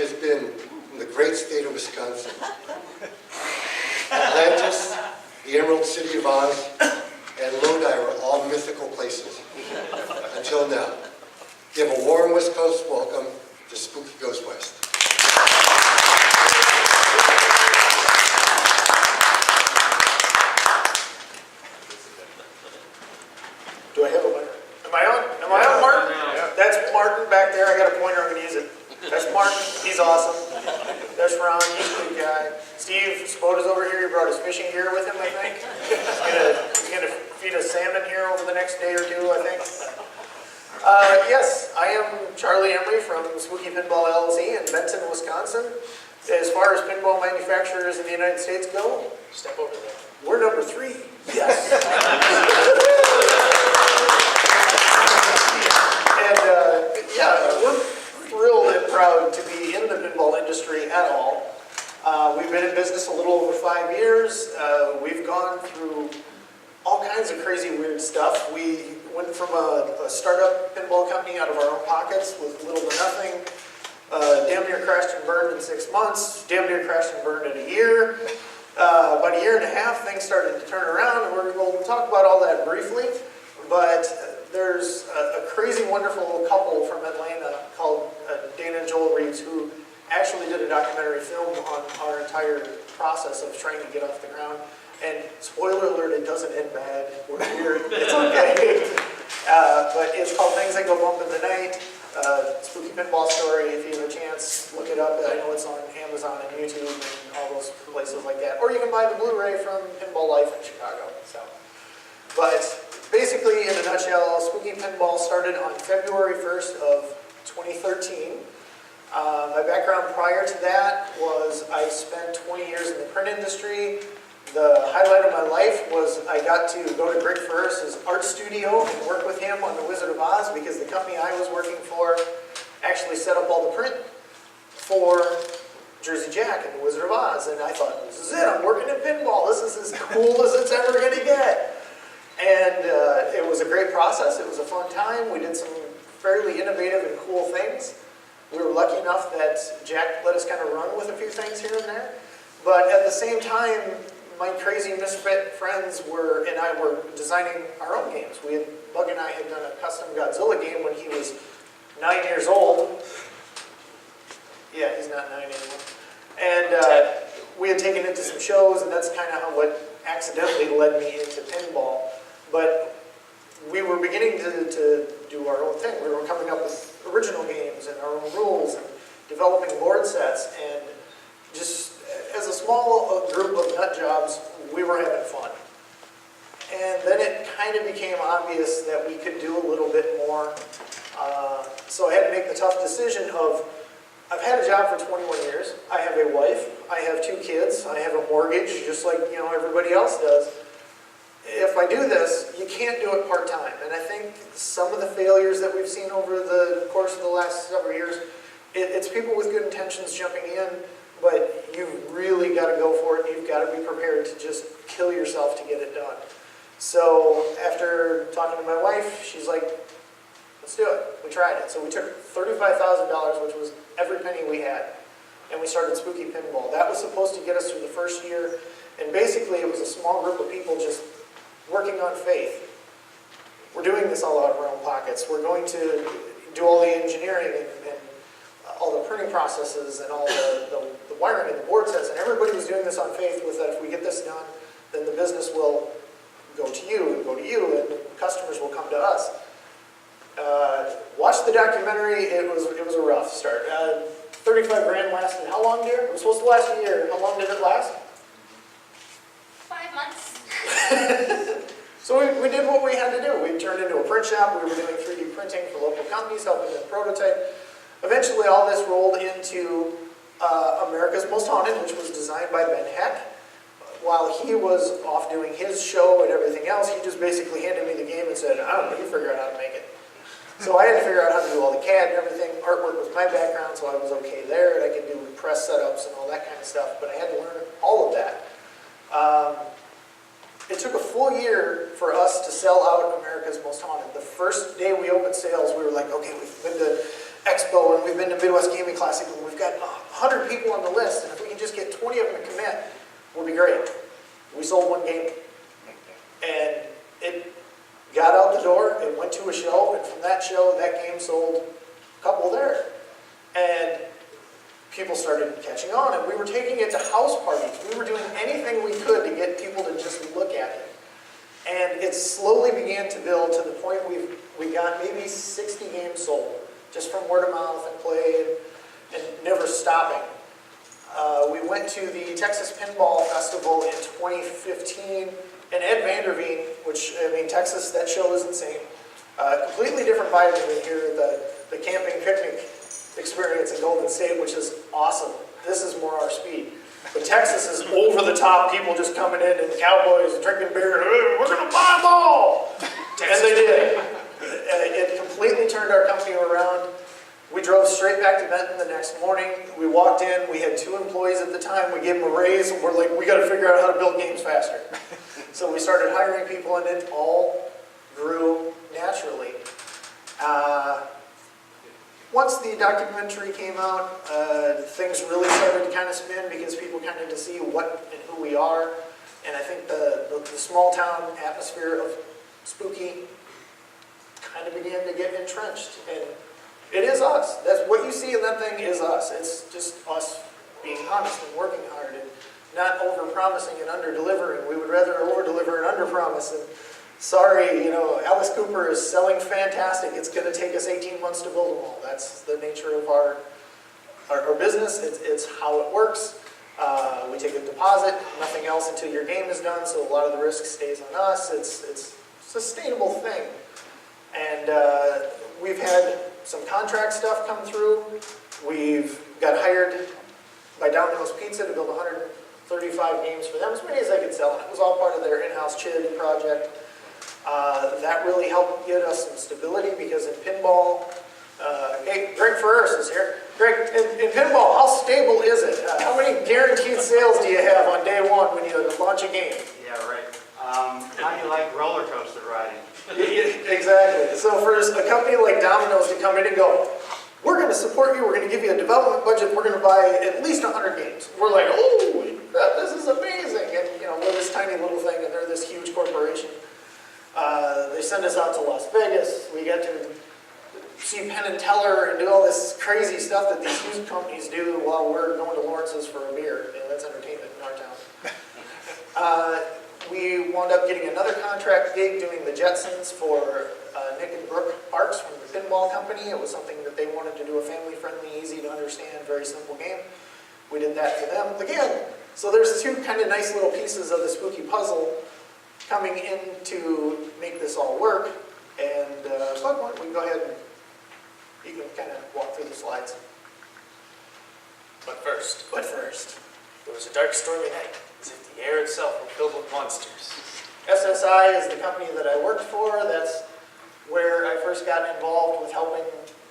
has been in the great state of Wisconsin. Atlantis, the Emerald City of Oz, and Lodi were all mythical places until now. Give a warm West Coast welcome to Spooky Goes West. Do I have a mic? Am I on? Am I on, Martin? Yeah. That's Martin back there. I got a pointer. I'm going to use it. That's Martin. He's awesome. There's Ron. He's a good guy. Steve Spoda's over here. He brought his fishing gear with him, I think. He's going to feed us salmon here over the next day or two, I think. Yes, I am Charlie Emery from Spooky Pinball LLC in Benton, Wisconsin. As far as pinball manufacturers in the United States go, step over there. We're number 3. Yes. And yeah, we're thrilled and proud to be in the pinball industry at all. We've been in business a little over 5 years. We've gone through all kinds of crazy weird stuff. We went from a startup pinball company out of our own pockets with little to nothing, damn near crashed and burned in 6 months, damn near crashed and burned in a year. About a year and a half, things started to turn around, and we'll talk about all that briefly. But there's a crazy, wonderful couple from Atlanta called Dana and Joel Reeves, who actually did a documentary film on our entire process of trying to get off the ground. And spoiler alert, it doesn't end bad. We're here. It's okay. But it's called Things That Go Bump in the Night. Spooky Pinball Story. If you have a chance, look it up. I know it's on Amazon and YouTube and all those places like that. Or you can buy the Blu-ray from Pinball Life in Chicago. So, but basically, in a nutshell, Spooky Pinball started on February 1st of 2013. My background prior to that was I spent 20 years in the print industry. The highlight of my life was I got to go to Greg Ferris's art studio and work with him on The Wizard of Oz, because the company I was working for actually set up all the print for Jersey Jack and The Wizard of Oz. And I thought, this is it, I'm working in pinball. This is as cool as it's ever going to get. And it was a great process. It was a fun time. We did some fairly innovative and cool things. We were lucky enough that Jack let us kind of run with a few things here and there. But at the same time, my crazy misfit friends and I were designing our own games. Bug and I had done a custom Godzilla game when he was 9 years old. Yeah, he's not 9 anymore. And we had taken it to some shows, and that's kind of what accidentally led me into pinball. But we were beginning to do our own thing. We were coming up with original games and our own rules and developing board sets, and just as a small group of nut jobs, we were having fun. And then it kind of became obvious that we could do a little bit more. So I had to make the tough decision of, I've had a job for 21 years. I have a wife. I have 2 kids. I have a mortgage, just like everybody else does. If I do this, you can't do it part-time. And I think some of the failures that we've seen over the course of the last several years, it's people with good intentions jumping in, but you've really got to go for it. You've got to be prepared to just kill yourself to get it done. So after talking to my wife, she's like, let's do it. We tried it. So we took $35,000, which was every penny we had, and we started Spooky Pinball. That was supposed to get us through the first year, and basically it was a small group of people just working on faith. We're doing this all out of our own pockets. We're going to do all the engineering and all the printing processes and all the wiring and the board sets, and everybody was doing this on faith with that if we get this done, then the business will go to you and the customers will come to us. Watch the documentary. It was a rough start. 35 grand lasted how long, dear? It was supposed to last a year. How long did it last? 5 months. So we did what we had to do. We turned into a print shop. We were doing 3D printing for local companies, helping them prototype. Eventually, all this rolled into America's Most Haunted, which was designed by Ben Heck. While he was off doing his show and everything else, he just basically handed me the game and said, I don't know, you figure out how to make it. So I had to figure out how to do all the CAD and everything. Artwork was my background, so I was okay there, and I could do press setups and all that kind of stuff, but I had to learn all of that. It took a full year for us to sell out America's Most Haunted. The first day we opened sales, we were like, okay, we've been to Expo, and we've been to Midwest Gaming Classic, and we've got 100 people on the list, and if we can just get 20 of them to commit, we'll be great. We sold one game, and it got out the door, it went to a show, and from that show, that game sold a couple there. And people started catching on, and we were taking it to house parties. We were doing anything we could to get people to just look at it. And it slowly began to build to the point we got maybe 60 games sold, just from word of mouth and play and never stopping. We went to the Texas Pinball Festival in 2015, and Ed Vanderveen, which, I mean, Texas, that show is insane. Completely different vibe than we hear the camping picnic experience in Golden State, which is awesome. This is more our speed. But Texas is over the top, people just coming in and cowboys drinking beer, we're going to buy them all! And they did. It completely turned our company around. We drove straight back to Benton the next morning. We walked in, we had 2 employees at the time, we gave them a raise, and we're like, we got to figure out how to build games faster. So we started hiring people, and it all grew naturally. Once the documentary came out, things really started to kind of spin because people kind of to see what and who we are. And I think the small town atmosphere of Spooky kind of began to get entrenched. And it is us. That's what you see in that thing is us. It's just us being honest and working hard and not over-promising and under-delivering. We would rather over-deliver and under-promise. And sorry, you know, Alice Cooper is selling fantastic. It's going to take us 18 months to build them all. That's the nature of our business. It's how it works. We take a deposit, nothing else until your game is done, so a lot of the risk stays on us. It's a sustainable thing. And we've had some contract stuff come through. We've got hired by Domino's Pizza to build 135 games for them, as many as they could sell. And it was all part of their in-house charity project. That really helped get us some stability because in pinball, hey, Greg Ferris is here. Greg, in pinball, how stable is it? How many guaranteed sales do you have on day one when you launch a game? Yeah, right. How do you like roller coaster riding? Exactly. So for a company like Domino's to come in and go, we're going to support you, we're going to give you a development budget, we're going to buy at least 100 games. We're like, oh, this is amazing. And you know, we're this tiny little thing and they're this huge corporation. They send us out to Las Vegas. We get to see Penn and Teller and do all this crazy stuff that these huge companies do while we're going to Lawrence's for a beer. You know, that's entertainment in our town. We wound up getting another contract gig doing the Jetsons for Nick and Brooke Parks from the Pinball Company. It was something that they wanted to do, a family-friendly, easy-to-understand, very simple game. We did that for them. Again, so there's 2 kind of nice little pieces of the Spooky puzzle coming in to make this all work. And we can go ahead and you can kind of walk through the slides. But first, There was a dark, stormy night, as if the air itself were filled with monsters. SSI is the company that I worked for. That's where I first got involved with helping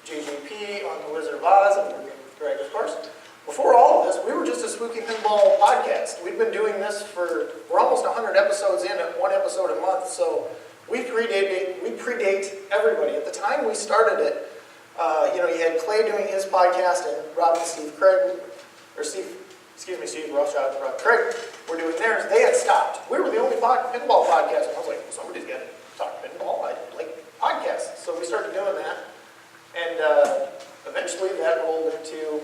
JJP on The Wizard of Oz and Greg, of course. Before all of this, we were just a Spooky Pinball podcast. We've been doing this we're almost 100 episodes in, at 1 episode a month, so we predate everybody. At the time we started it, you had Clay doing his podcast and Rob and Steve Rothschild and Rob Craig were doing theirs. They had stopped. We were the only pinball podcast. And I was like, well, somebody's got to talk pinball. I like podcasts. So we started doing that. And eventually that rolled into,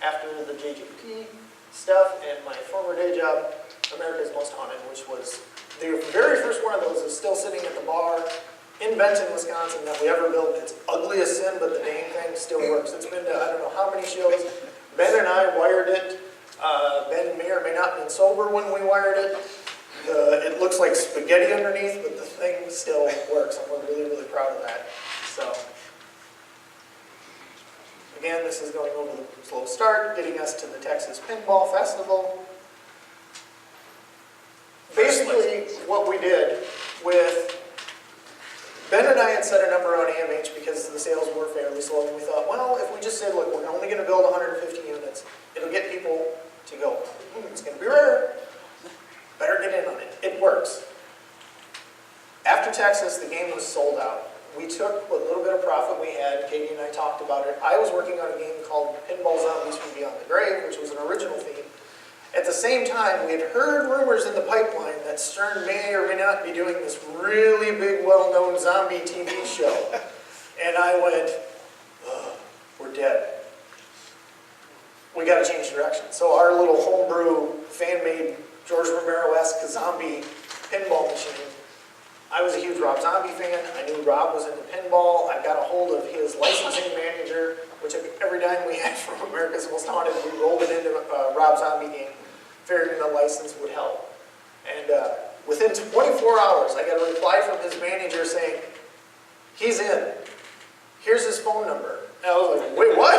after the JGP stuff and my former day job, America's Most Haunted, which was the very first one of those is still sitting at the bar in Benton, Wisconsin that we ever built. It's ugly as sin, but the dang thing still works. It's been to I don't know how many shows. Ben and I wired it. Ben may or may not have been sober when we wired it. It looks like spaghetti underneath, but the thing still works, and we're really, really proud of that. So, again, this is going over the slow start, getting us to the Texas Pinball Festival. Basically, what we did with Ben and I had set a number on AMH because the sales were fairly slow, and we thought, well, if we just say, look, we're only going to build 150 units, it'll get people to go, it's going to be rare, better get in on it. It works. After Texas, the game was sold out. We took a little bit better profit we had. Katie and I talked about it. I was working on a game called Pinball Zombies from Beyond the Grave, which was an original theme. At the same time, we had heard rumors in the pipeline that Stern may or may not be doing this really big, well-known zombie TV show. And I went, ugh, we're dead. We got to change direction. So our little homebrew, fan-made, George Romero-esque zombie pinball machine. I was a huge Rob Zombie fan. I knew Rob was into pinball. I got a hold of his licensing manager, which every dime we had from America's Most Haunted, we rolled it into a Rob Zombie game, figuring the license would help. And within 24 hours, I got a reply from his manager saying, he's in. Here's his phone number. And I was like, wait, what?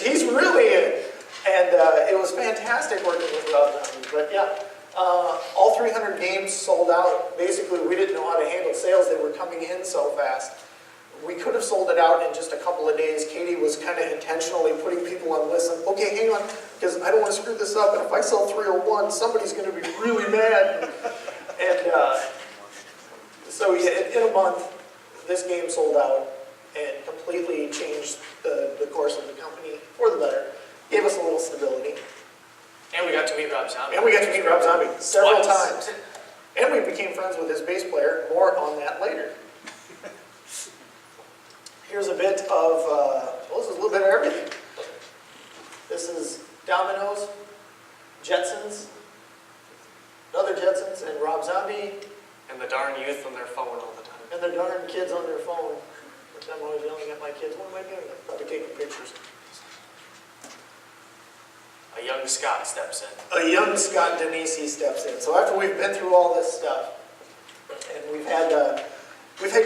He's really in. And it was fantastic working with Rob Zombie. But yeah, all 300 games sold out. Basically, we didn't know how to handle sales. They were coming in so fast. We could have sold it out in just a couple of days. Katie was kind of intentionally putting people on lists. Okay, hang on, because I don't want to screw this up. And if I sell 301, somebody's going to be really mad. And so yeah, in a month, this game sold out and completely changed the course of the company for the better. Gave us a little stability. And we got to meet Rob Zombie. And we got to meet Rob Zombie several Twice. times. And we became friends with his bass player. More on that later. Here's a bit of, well, this is a little bit of everything. This is Domino's, Jetsons, other Jetsons, and Rob Zombie, And the darn youth on their phone all the time. and the darn kids on their phone. Which I'm always yelling at my kids, what am I doing? Probably taking pictures. A young Scott steps in. A young Scott Denisi steps in. So after we've been through all this stuff, and we've had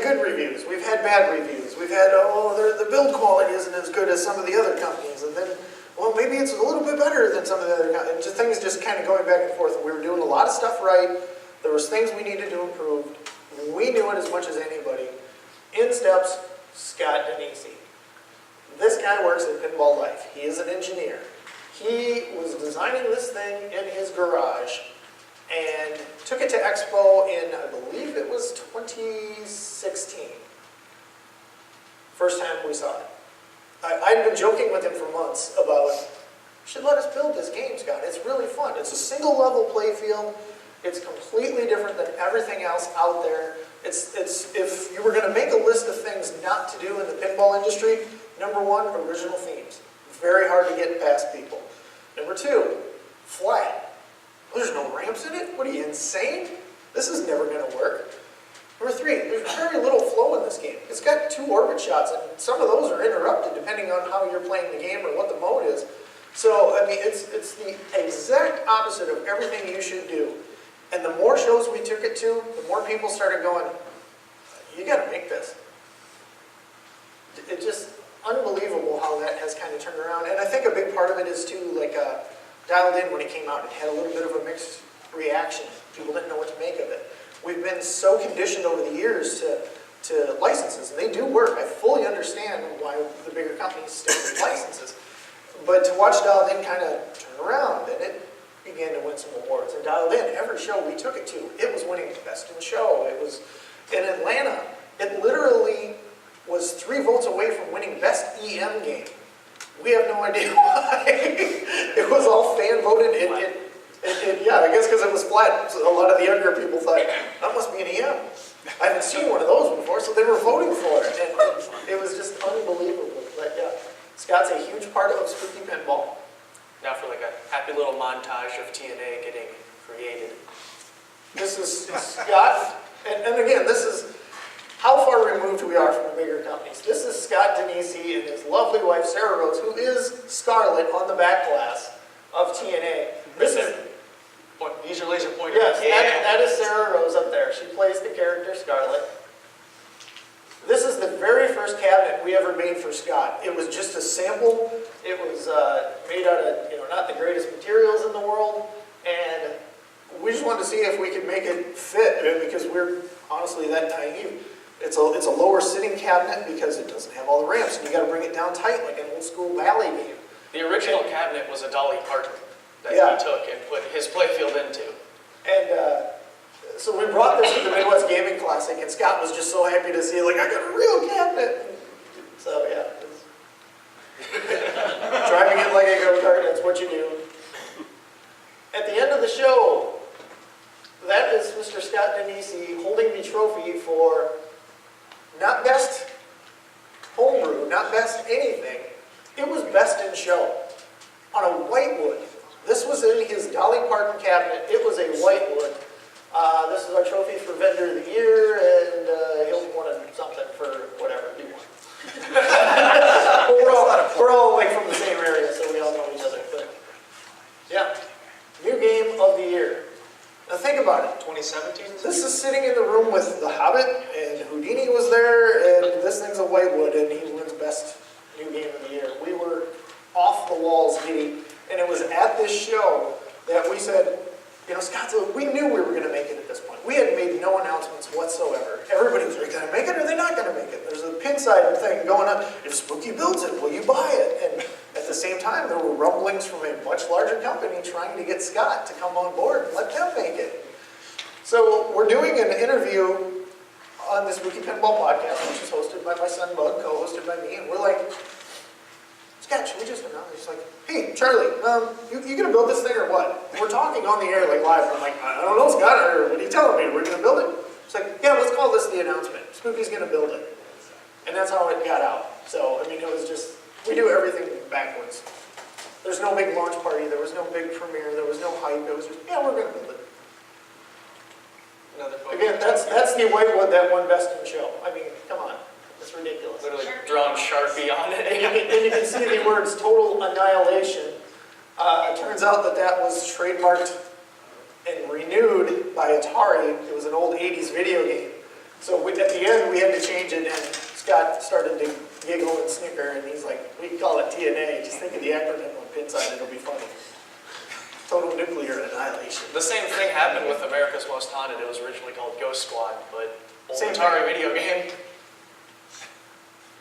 good reviews, we've had bad reviews, we've had, the build quality isn't as good as some of the other companies, and then, well, maybe it's a little bit better than some of the other companies. Just things just kind of going back and forth. We were doing a lot of stuff right. There was things we needed to improve. We knew it as much as anybody. In steps Scott Denisi. This guy works at Pinball Life. He is an engineer. He was designing this thing in his garage and took it to Expo in, I believe it was 2016. First time we saw it. I'd been joking with him for months about, you should let us build this game, Scott. It's really fun. It's a single level play field. It's completely different than everything else out there. It's if you were going to make a list of things not to do in the pinball industry, number one, original themes. Very hard to get past people. Number two, flat. There's no ramps in it? What are you, insane? This is never going to work. Number three, there's very little flow in this game. It's got 2 orbit shots, and some of those are interrupted depending on how you're playing the game or what the mode is. So, I mean, it's the exact opposite of everything you should do. And the more shows we took it to, the more people started going, you got to make this. It's just unbelievable how that has kind of turned around. And I think a big part of it is too, like Dialed In when it came out, it had a little bit of a mixed reaction. People didn't know what to make of it. We've been so conditioned over the years to licenses, and they do work. I fully understand why the bigger companies stick with licenses. But to watch Dialed In kind of turn around, and it began to win some awards. And Dialed In, every show we took it to, it was winning Best in Show. It was in Atlanta. It literally was 3 votes away from winning Best EM Game. We have no idea why. It was all fan voted. Yeah, I guess because it was flat. So a lot of the younger people thought, that must be an EM. I haven't seen one of those before, so they were voting for it. And it was just unbelievable. But yeah, Scott's a huge part of Spooky Pinball. Now for like a happy little montage of TNA getting created. This is Scott, and again, this is how far removed we are from the bigger companies. This is Scott Denisi and his lovely wife, Sarah Rose, who is Scarlett on the back glass of TNA. This is, Use your laser pointer. yes, Yeah. that is Sarah Rose up there. She plays the character Scarlett. This is the very first cabinet we ever made for Scott. It was just a sample. It was made out of, not the greatest materials in the world, and we just wanted to see if we could make it fit, because we're honestly that naive. It's a lower sitting cabinet because it doesn't have all the ramps, and you got to bring it down tight like an old school ballet game. The original cabinet was a Dolly Parton that Yeah. he took and put his playfield into. And so we brought this to the Midwest Gaming Classic, and Scott was just so happy to see, like, I got a real cabinet. cabinet. So, yeah. Driving it like a go-kart, that's what you do. At the end of the show, that is Mr. Scott Denisi holding the trophy for not best homebrew, not best anything. It was best in show on a whitewood. This was in his Dolly Parton cabinet. It was a whitewood. This is our trophy for vendor of the year, and he'll won something for whatever he won. we're all like from the same area, so we all know each other. But yeah, new game of the year. Now think about it. 2017? This is sitting in the room with The Hobbit, and Houdini was there, and this thing's a whitewood, and he wins best new game of the year. We were off the walls giddy, and it was at this show that we said, you know, Scott, we knew we were going to make it at this point. We had made no announcements whatsoever. Everybody was, are they going to make it or are they not going to make it? There's a pinside thing going on. If Spooky builds it, will you buy it? And at the same time, there were rumblings from a much larger company trying to get Scott to come on board and let them make it. So we're doing an interview on the Spooky Pinball podcast, which is hosted by my son Bug, co-hosted by me, and we're like, Scott, should we just announce? He's like, hey, Charlie, you gonna build this thing or what? And we're talking on the air like live. I'm like, I don't know, Scott, or what are you telling me? We're gonna build it? It's like, yeah, let's call this the announcement. Spooky's gonna build it. And that's how it got out. So, I mean, it was just, we do everything backwards. There's no big launch party, there was no big premiere, there was no hype, it was just, yeah, we're gonna build it. Another photo. Again, that's the whitewood that won best in show. I mean, come on, it's ridiculous. Literally drawn Sharpie on it. And you can see the words total annihilation. It turns out that that was trademarked and renewed by Atari. It was an old 80s video game. So at the end, we had to change it, and Scott started to giggle and snicker, and he's like, we call it TNA. Just think of the acronym on Pinside, it'll be funny. Total nuclear annihilation. The same thing happened with America's Most Haunted. It was originally called Ghost Squad, but old Same Atari thing. video game.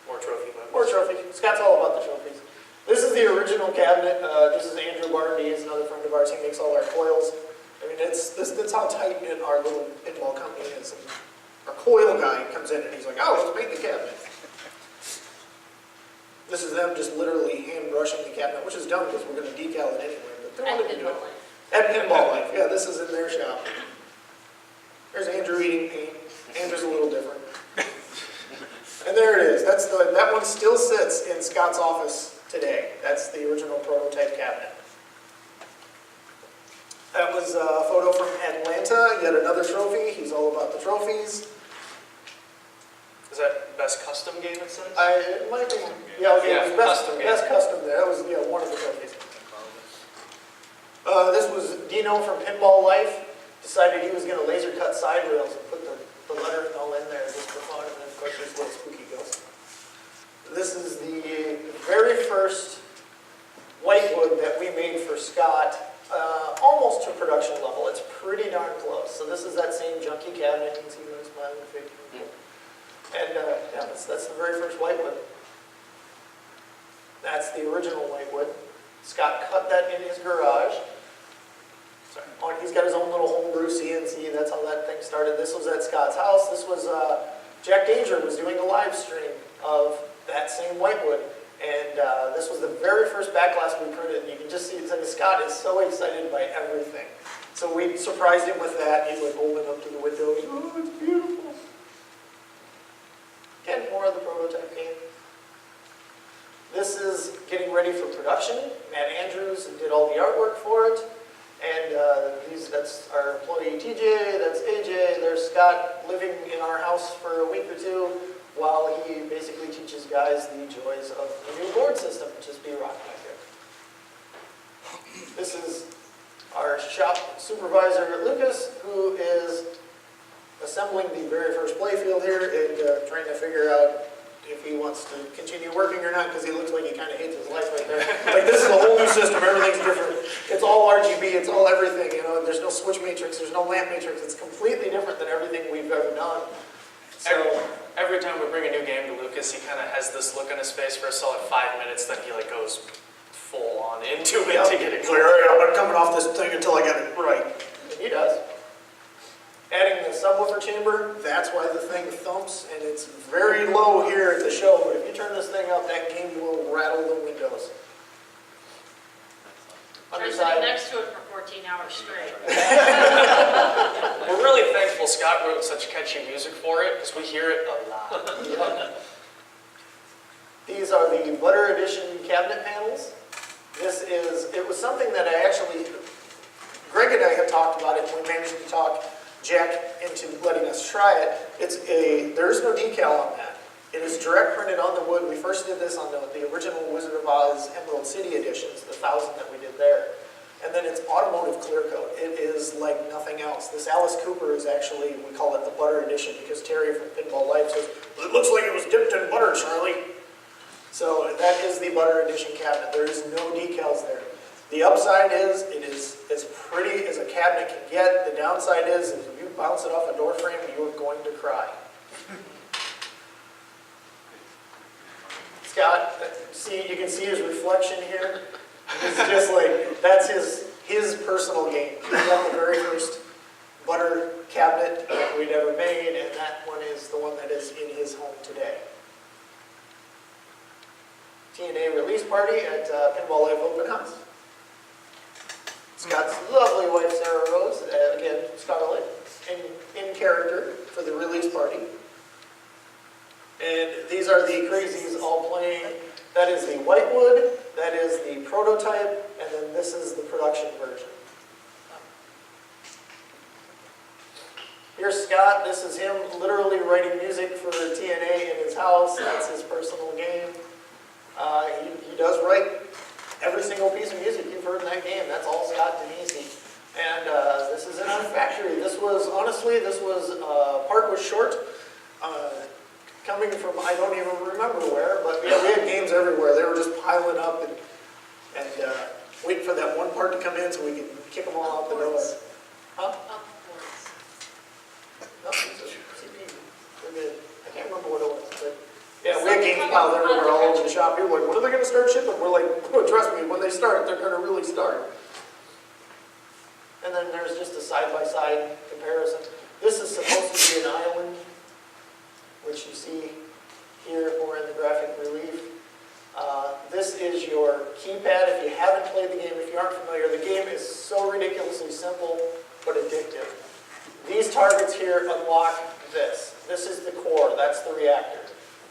More trophy weapons. More trophies. Scott's all about the trophies. This is the original cabinet. This is Andrew Barnaby. He's another friend of ours. He makes all our coils. I mean, that's how tight-knit our little pinball company is. And our coil guy comes in and he's like, oh, let's paint the cabinet. This is them just literally hand brushing the cabinet, which is dumb because we're going to decal it anyway. But they're wanting to do it. At Pinball Life. Yeah, this is in their shop. There's Andrew eating paint. Andrew's a little different. And there it is. That one still sits in Scott's office today. That's the original prototype cabinet. That was a photo from Atlanta, yet another trophy. He's all about the trophies. Is that best custom game, it says? It might be, yeah, okay, Yeah, it was best custom game. best custom there. That was, yeah, one of the trophies. This was Dino from Pinball Life. Decided he was going to laser cut side rails and put the lettering all in there just for fun. And then, of course, there's little Spooky Ghost. This is the very first whitewood that we made for Scott, almost to production level. It's pretty darn close. So this is that same junky cabinet. You can see my smiling face. And yeah, that's the very first whitewood. That's the original whitewood. Scott cut that in his garage. Sorry. Oh, and he's got his own little homebrew CNC. That's how that thing started. This was at Scott's house. This was, Jack Danger was doing a live stream of that same whitewood. And this was the very first backglass we printed. And you can just see, it's like Scott is so excited by everything. So we surprised him with that. He's like holding up to the window. Oh, it's beautiful. Again, more of the prototype game. This is getting ready for production. Matt Andrews did all the artwork for it. And that's our employee TJ, that's AJ, there's Scott living in our house for a week or two while he basically teaches guys the joys of the new board system, which is B-Rock back there. This is our shop supervisor, Lucas, who is assembling the very first playfield here and trying to figure out if he wants to continue working or not, because he looks like he kind of hates his life right there. Like, this is a whole new system, everything's different. It's all RGB, it's all everything, you know, there's no switch matrix, there's no lamp matrix, it's completely different than everything we've ever done. So, Every time we bring a new game to Lucas, he kind of has this look on his face for a solid 5 minutes, then he like goes full on into it to get it he's like, all right, I'm not coming off this thing until I get it right. And he does. Adding the subwoofer chamber, that's why the thing thumps, and it's very low here at the show, but if you turn this thing up, that game will rattle the windows. Try sitting next to it for 14 hours straight. We're really thankful Scott wrote such catchy music for it, because we hear it a lot. Yep. These are the Butter Edition cabinet panels. It was something that Greg and I have talked about it, and we managed to talk Jack into letting us try it. There is no decal on that. It is direct printed on the wood. We first did this on the original Wizard of Oz Emerald City editions, the 1,000 that we did there. And then it's automotive clear coat. It is like nothing else. This Alice Cooper is actually, we call it the Butter Edition because Terry from Pinball Life says, it looks like it was dipped in butter, Charlie. So that is the Butter Edition cabinet. There is no decals there. The upside is, it is as pretty as a cabinet can get. The downside is, if you bounce it off a door frame, you are going to cry. Scott, you can see his reflection here. It's just like, that's his personal game. He got the very first butter cabinet that we'd ever made, and that one is the one that is in his home today. TNA release party at Pinball Live Open House. Scott's lovely wife, Sarah Rose, again, Scarlett, in character for the release party. And these are the crazies all playing. That is the whitewood, that is the prototype, and then this is the production version. Here's Scott. This is him literally writing music for TNA in his house. That's his personal game. He does write every single piece of music you've heard in that game. That's all Scott Denisi. And this is in our factory. This was part was short. Coming from, I don't even remember where, but yeah, we had games everywhere. They were just piling up and waiting for that one part to come in so we could kick them all out the door. Huh? No, it's a CD. They're good. I can't remember what it was, but yeah, we had games piled everywhere all over the shop. People were like, when are they going to start shipping? We're like, oh, trust me, when they start, they're going to really start. And then there's just a side-by-side comparison. This is supposed to be an island, which you see here or in the graphic relief. This is your keypad. If you haven't played the game, if you aren't familiar, the game is so ridiculously simple but addictive. These targets here unlock this. This is the core, that's the reactor.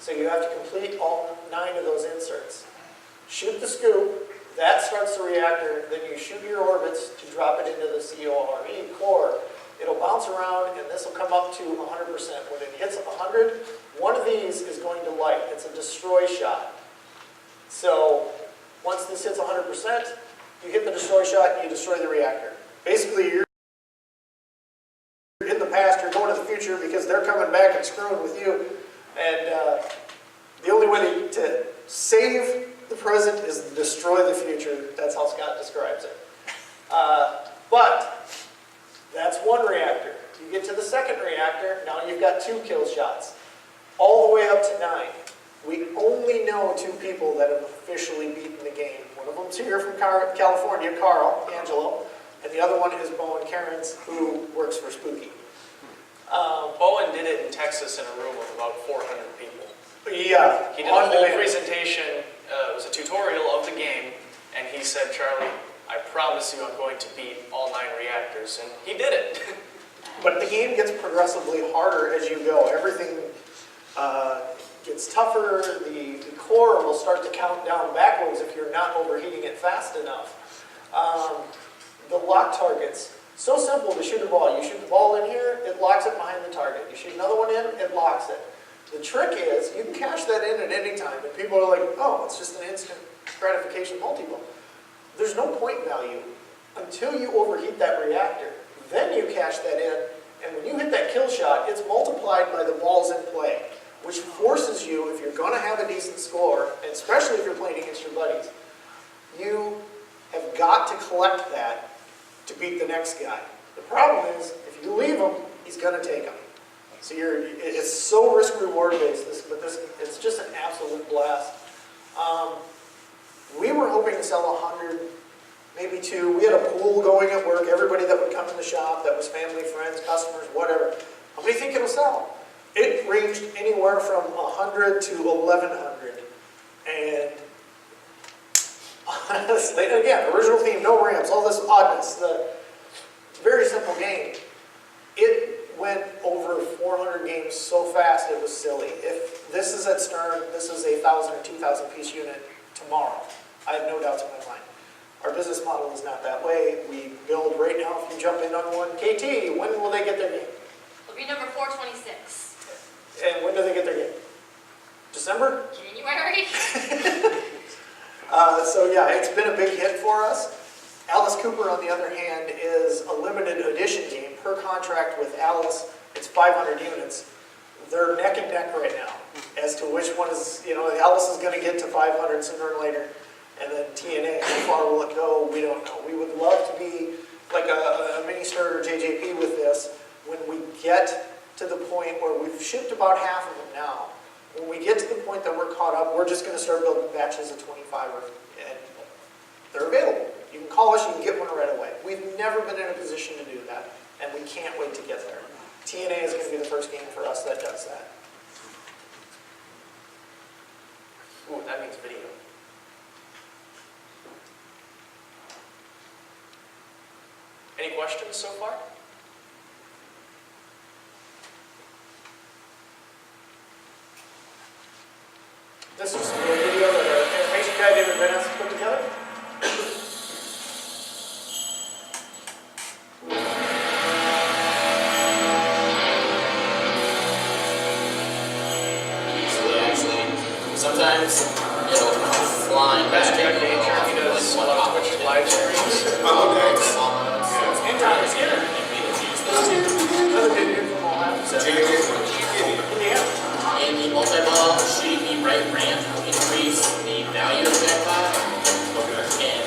So you have to complete all 9 of those inserts. Shoot the scoop, that starts the reactor, then you shoot your orbits to drop it into the core. It'll bounce around and this will come up to 100%. When it hits 100, one of these is going to light. It's a destroy shot. So once this hits 100%, you hit the destroy shot and you destroy the reactor. Basically, you're in the past, you're going to the future because they're coming back and screwing with you. And the only way to save the present is to destroy the future. That's how Scott describes it. But that's one reactor. You get to the second reactor, now you've got 2 kill shots. All the way up to 9. We only know 2 people that have officially beaten the game. One of them's here from California, Carl, Angelo, and the other one is Bowen Cairns, who works for Spooky. Bowen did it in Texas in a room of about 400 people. Yeah. He did a whole presentation, it was a tutorial of the game, and he said, Charlie, I promise you I'm going to beat all 9 reactors, and he did it. But the game gets progressively harder as you go. Everything gets tougher. The core will start to count down backwards if you're not overheating it fast enough. The lock targets, so simple to shoot a ball. You shoot the ball in here, it locks it behind the target. You shoot another one in, it locks it. The trick is, you can cash that in at any time, and people are like, oh, it's just an instant gratification multi-ball. There's no point value until you overheat that reactor. Then you cash that in, and when you hit that kill shot, it's multiplied by the balls in play, which forces you, if you're going to have a decent score, and especially if you're playing against your buddies, you have got to collect that to beat the next guy. The problem is, if you leave him, he's going to take him. So it's so risk-reward based, but it's just an absolute blast. We were hoping to sell 100 maybe 2. We had a pool going at work. Everybody that would come in the shop, that was family, friends, customers, whatever. How many think it'll sell? It ranged anywhere from 100 to 1,100. And honestly, and again, original theme, no ramps, all this oddness, the very simple game. It went over 400 games so fast it was silly. If this is at Stern, this is a 1,000 or 2,000 piece unit tomorrow. I have no doubts in my mind. Our business model is not that way. We build right now. If you jump in on one, KT, when will they get their game? It'll be number 426. And when do they get their game? December? January? So yeah, it's been a big hit for us. Alice Cooper, on the other hand, is a limited edition game. Her contract with Alice, it's 500 units. They're neck and neck right now as to which one is, Alice is going to get to 500 sooner or later. And then TNA, how far will it go? We don't know. We would love to be like a mini Stern or JJP with this. When we get to the point where we've shipped about half of them now, when we get to the point that we're caught up, we're just going to start building batches of 25, and they're available. You can call us, you can get one right away. We've never been in a position to do that, and we can't wait to get there. TNA is going to be the first game for us that does that. Ooh, that means video. Any questions so far? This is a video that our animation guy David Venice put together. Sometimes it'll come flying back. That's Jack Danger. He does a lot of Twitch live streams. And John is here. Another big dude from Ohio. Indiana. In the multi-ball, shooting the right ramp will increase the value of the jackpot. And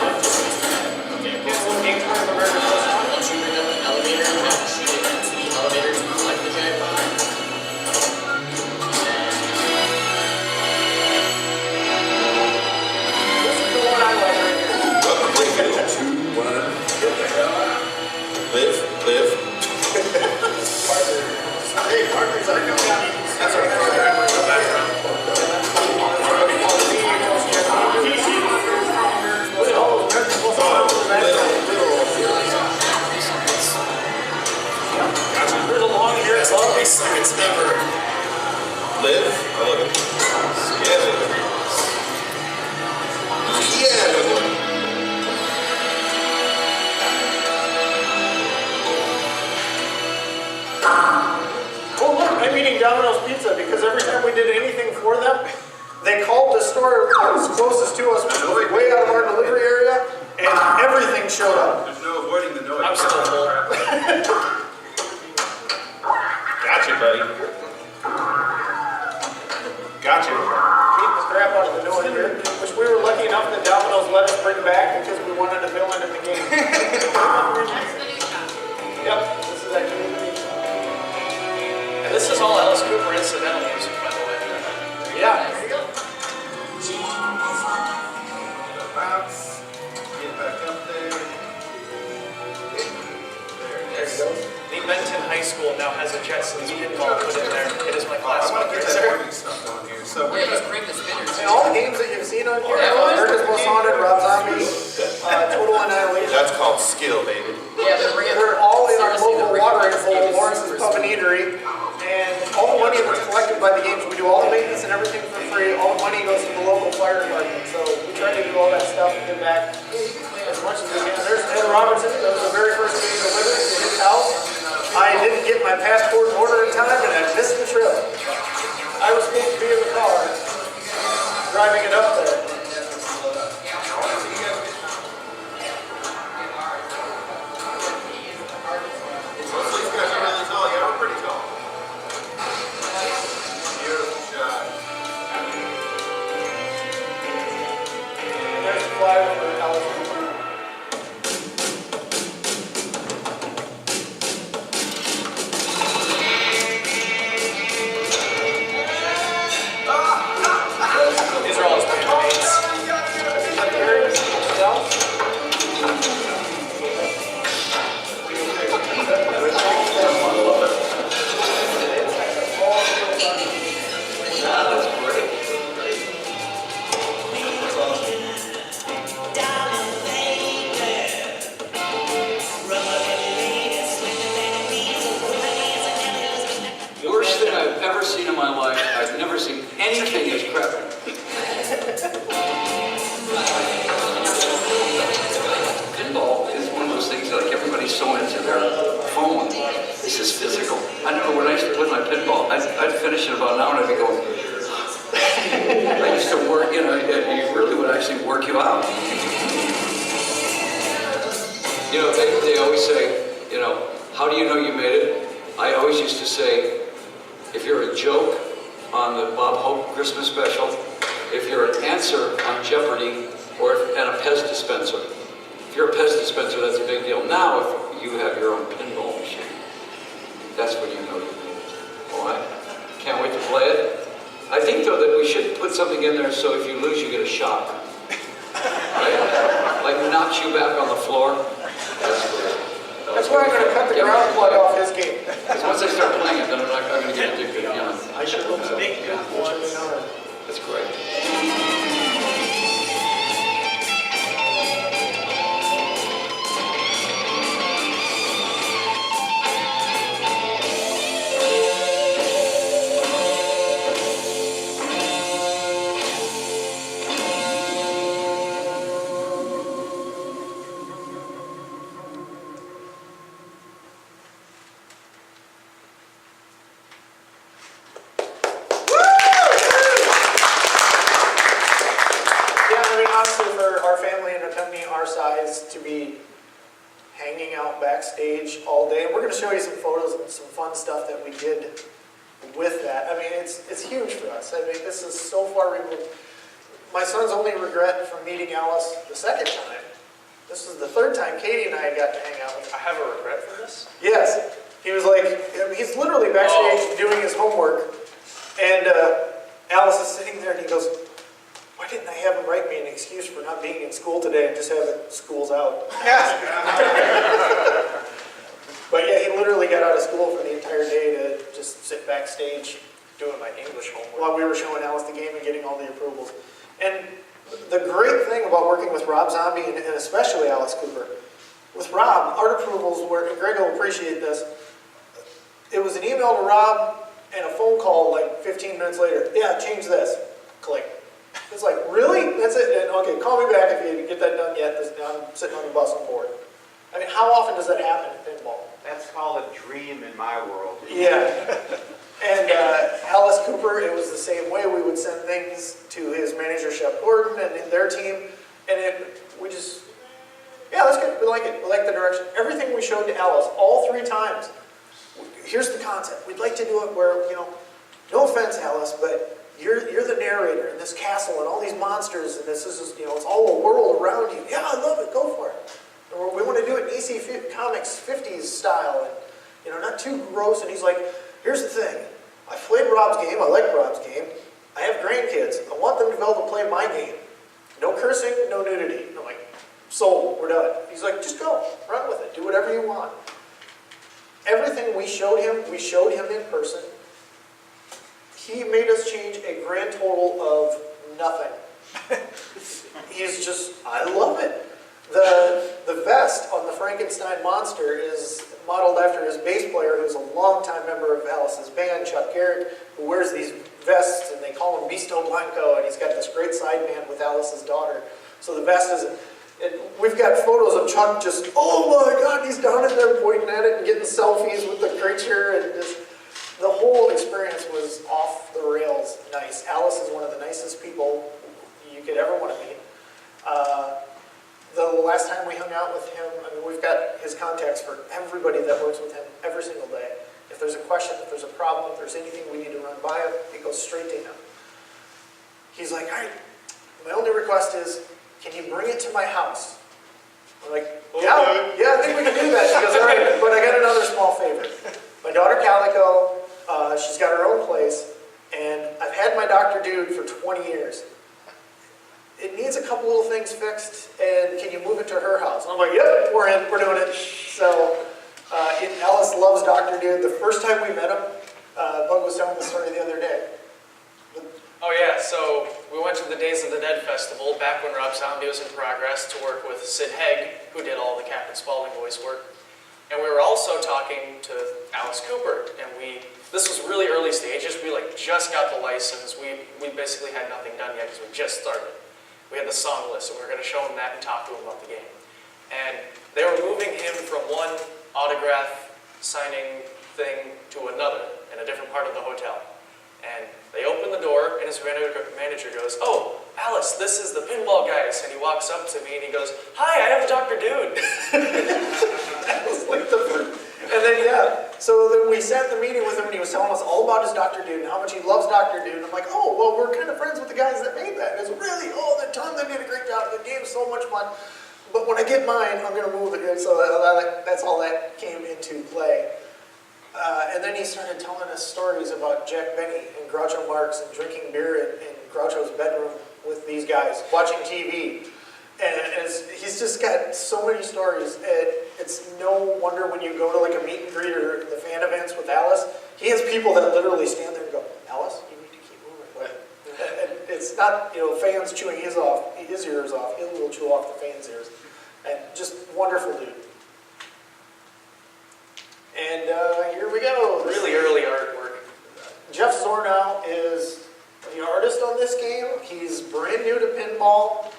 Here's a little game for American Wrestling. once you bring up the elevator, you have to shoot it into the elevator to collect the jackpot. This is the one I like right here. 2, 1, get the hell out. Live. Hey, partners, I know that. That's our Look at all those American Wrestling in the background. There's a long hair club. Seconds never. Live. I love it. Yeah, live. Oh look, I'm eating Domino's Pizza because every time we did anything for them, they called the store that was closest to us, which was way out of our delivery area, and everything showed up. There's no avoiding the noise. I'm still full. Gotcha, buddy. Gotcha. Beat the crap out of the noise here, which we were lucky enough that Domino's let us bring back because we wanted to fill into the game. That's the new shop. Yep, this is actually the beach. And this is all Alice Cooper incidental music, by the way. Yeah. There you go. Bounce. Get back up there. There it is. The Benton High School now has a Jetsons pinball put in there. It is my class I want to get that fundraiser. morning stuff on here. So Yeah, we're just gonna, bring the spinners. And all the games that you've seen on here, Yeah, America's Most Haunted, Rob Zombie, Total Annihilation, that's called skill, baby. Yeah, they're bringing. they're all in our seriously, local they're bringing watering first hole, games Lawrence's first. Pub and Eatery, and all the money that's collected by the games, we do all the maintenance and everything for free. All the money goes to the local fire department, so we try to do all that stuff and give back as much as we can. There's Ed Robertson, that was the very first game delivered to his house. I didn't get my passport in order in time, and I missed the trip. I was supposed to be in the car, driving it up there. Most of these guys are really tall. Yeah, we're pretty tall. Beautiful shot. And there's the flyer for the college. These are all his pinballs. trapping. Pinball is one of those things that like everybody's so into their phone. This is physical. I know when I used to play my pinball, I'd finish in about an hour and I'd be going, I used to work, you know, it really would actually work you out. You know, they always say, you know, how do you know you made it? I always used to say, if you're a joke on the Bob Hope Christmas special, if you're an answer on Jeopardy, and a Pez dispenser. If you're a Pez dispenser, that's a big deal. Now, if you have your own pinball machine, that's when you know you made it. All right? Can't wait to play it. I think, though, that we should put something in there so if you lose, you get a shock. Right? Like knocks you back on the floor. That's great. That's why I'm going to cut the ground plug off his game. Because once I start playing it, then I'm not going to get addicted, you know. I sure hope so. That's great. To be hanging out backstage all day. And we're going to show you some photos and some fun stuff that we did with that. I mean, it's huge for us. I mean, this is so far removed. My son's only regret from meeting Alice the second time. This is the third time Katie and I got to hang out with her. I have a regret for this? Yes. He was like, he's literally backstage doing his homework, and Alice is sitting there and he goes, why didn't I have him write me an excuse for not being in school today and just have it school's out? But yeah, he literally got out of school for the entire day to just sit backstage Doing my English homework. while we were showing Alice the game and getting all the approvals. And the great thing about working with Rob Zombie and especially Alice Cooper, with Rob, art approvals were, and Greg will appreciate this, it was an email to Rob and a phone call like 15 minutes later. Yeah, change this. Click. It's like, really? That's it? And okay, call me back if you get that done yet. I'm sitting on the bus and bored. I mean, how often does that happen in pinball? That's called a dream in my world. Yeah. And Alice Cooper, it was the same way. We would send things to his manager, Shep Gordon, and their team, and we just, yeah, that's good. We like it. We like the direction. Everything we showed to Alice, all 3 times, here's the concept. We'd like to do it where, you know, no offense, Alice, but you're the narrator in this castle and all these monsters and this is, you know, it's all a world around you. Yeah, I love it. Go for it. And we want to do it in EC Comics 50s style and, you know, not too gross. And he's like, here's the thing. I played Rob's game. I like Rob's game. I have grandkids. I want them to be able to play my game. No cursing, no nudity. And I'm like, sold. We're done. He's like, just go. Run with it. Do whatever you want. Everything we showed him in person. He made us change a grand total of nothing. He's just, I love it. The vest on the Frankenstein monster is modeled after his bass player, who's a longtime member of Alice's band, Chuck Garrett, who wears these vests, and they call him Bisto Blanco, and he's got this great sideband with Alice's daughter. So the vest is, we've got photos of Chuck just, oh my God, he's down in there pointing at it and getting selfies with the creature, and just, the whole experience was off the rails nice. Alice is one of the nicest people you could ever want to meet. The last time we hung out with him, I mean, we've got his contacts for everybody that works with him every single day. If there's a question, if there's a problem, if there's anything we need to run by him, it goes straight to him. He's like, all right, my only request is, can you bring it to my house? I'm like, yeah, I think we can do that. She goes, all right, but I got another small favor. My daughter Calico, she's got her own place, and I've had my Dr. Dude for 20 years. It needs a couple little things fixed, and can you move it to her house? And I'm like, yep, we're in, we're doing it. So Alice loves Dr. Dude. The first time we met him, Bug was telling the story the other day. Oh yeah, so we went to the Days of the Dead festival back when Rob Zombie was in progress to work with Sid Haig, who did all the Captain Spaulding voice work. And we were also talking to Alice Cooper, and we this was really early stages. We like just got the license. We basically had nothing done yet because we just started. We had the song list, and we were going to show him that and talk to him about the game. And they were moving him from one autograph signing thing to another in a different part of the hotel. And they open the door, and his manager goes, "Oh, Alice, this is the pinball guys." And he walks up to me and he goes, "Hi, I have Dr. Dude." That was like the first. And then, yeah, so then we sat in the meeting with him, and he was telling us all about his Dr. Dude and how much he loves Dr. Dude. And I'm like, oh, well, we're kind of friends with the guys that made that. And it's really, oh, the time they did a great job. The game's so much fun. But when I get mine, I'm going to move it. And so that's all that came into play. And then he started telling us stories about Jack Benny and Groucho Marx and drinking beer in Groucho's bedroom with these guys, watching TV. And he's just got so many stories. It's no wonder when you go to like a meet and greet or the fan events with Alice, he has people that literally stand there and go, "Alice, you need to keep moving." And it's not, fans chewing his ears off. He will chew off the fans' ears. And just wonderful dude. And here we go. Really early artwork. Jeff Zornow is the artist on this game. He's brand new to pinball.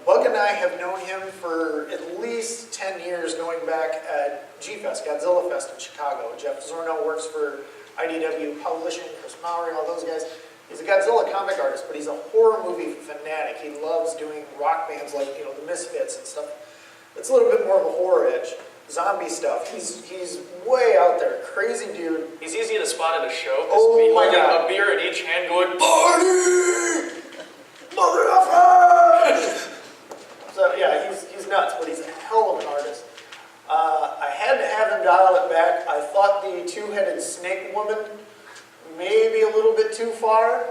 Bug and I have known him for at least 10 years, going back at G-Fest, Godzilla Fest in Chicago. Jeff Zornow works for IDW Publishing, Chris Mowry, all those guys. He's a Godzilla comic artist, but he's a horror movie fanatic. He loves doing rock bands like, the Misfits and stuff. It's a little bit more of a horror edge. Zombie stuff. He's way out there. Crazy dude. He's easy to spot at a show. Oh my holding God. a beer in each hand going, "Party! Motherfucker! So yeah, he's nuts, but he's a hell of an artist. I had to have him dial it back. I thought the two-headed snake woman maybe a little bit too far.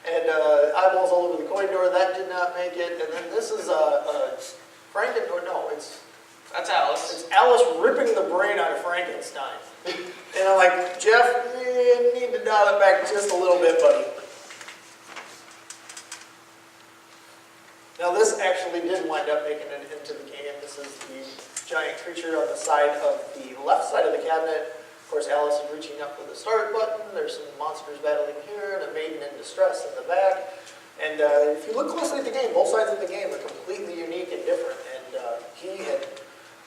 And eyeballs all over the coin door, that did not make it. And then this is That's Alice. it's Alice ripping the brain out of Frankenstein. And I'm like, Jeff, you need to dial it back just a little bit, buddy. Now this actually did wind up making it into the game. This is the giant creature on the side of the left side of the cabinet. Of course, Alice is reaching up for the start button. There's some monsters battling here and a maiden in distress in the back. And if you look closely at the game, both sides of the game are completely unique and different. And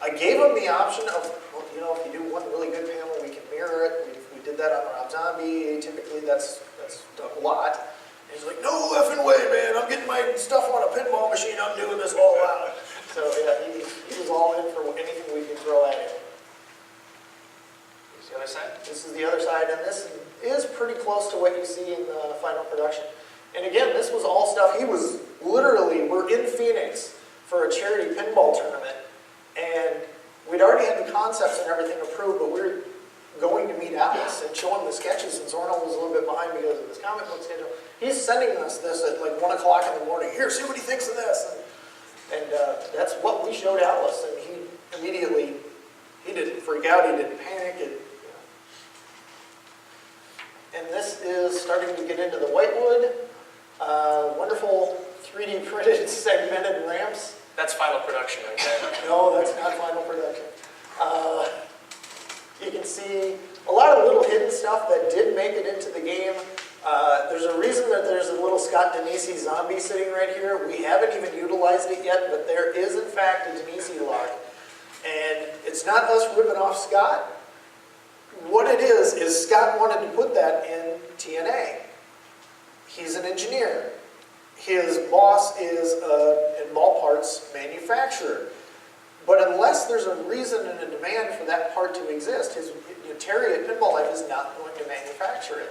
I gave him the option of, well, if you do one really good panel, we can mirror it. We did that on Rob Zombie. Typically, that's a lot. And he's like, "No effing way, man. I'm getting my stuff on a pinball machine. I'm doing this all out." So yeah, he was all in for anything we could throw at him. Here's the other side. This is the other side, and this is pretty close to what you see in the final production. And again, this was all stuff. We're in Phoenix for a charity pinball tournament, and we'd already had the concepts and everything approved, but we were going to meet Alice and show him the sketches, and Zorno was a little bit behind because of his comic book schedule. He's sending us this at like 1 o'clock in the morning. "Here, see what he thinks of this." And that's what we showed Alice, and he immediately, he didn't freak out, he didn't panic. And this is starting to get into the whitewood. Wonderful 3D printed segmented ramps. That's final production right there. No, that's not final production. You can see a lot of little hidden stuff that did make it into the game. There's a reason that there's a little Scott Denisi zombie sitting right here. We haven't even utilized it yet, but there is in fact a Denisi lock. And it's not us ripping off Scott. What it is Scott wanted to put that in TNA. He's an engineer. His boss is a ball parts manufacturer. But unless there's a reason and a demand for that part to exist, Terry at Pinball Life is not going to manufacture it.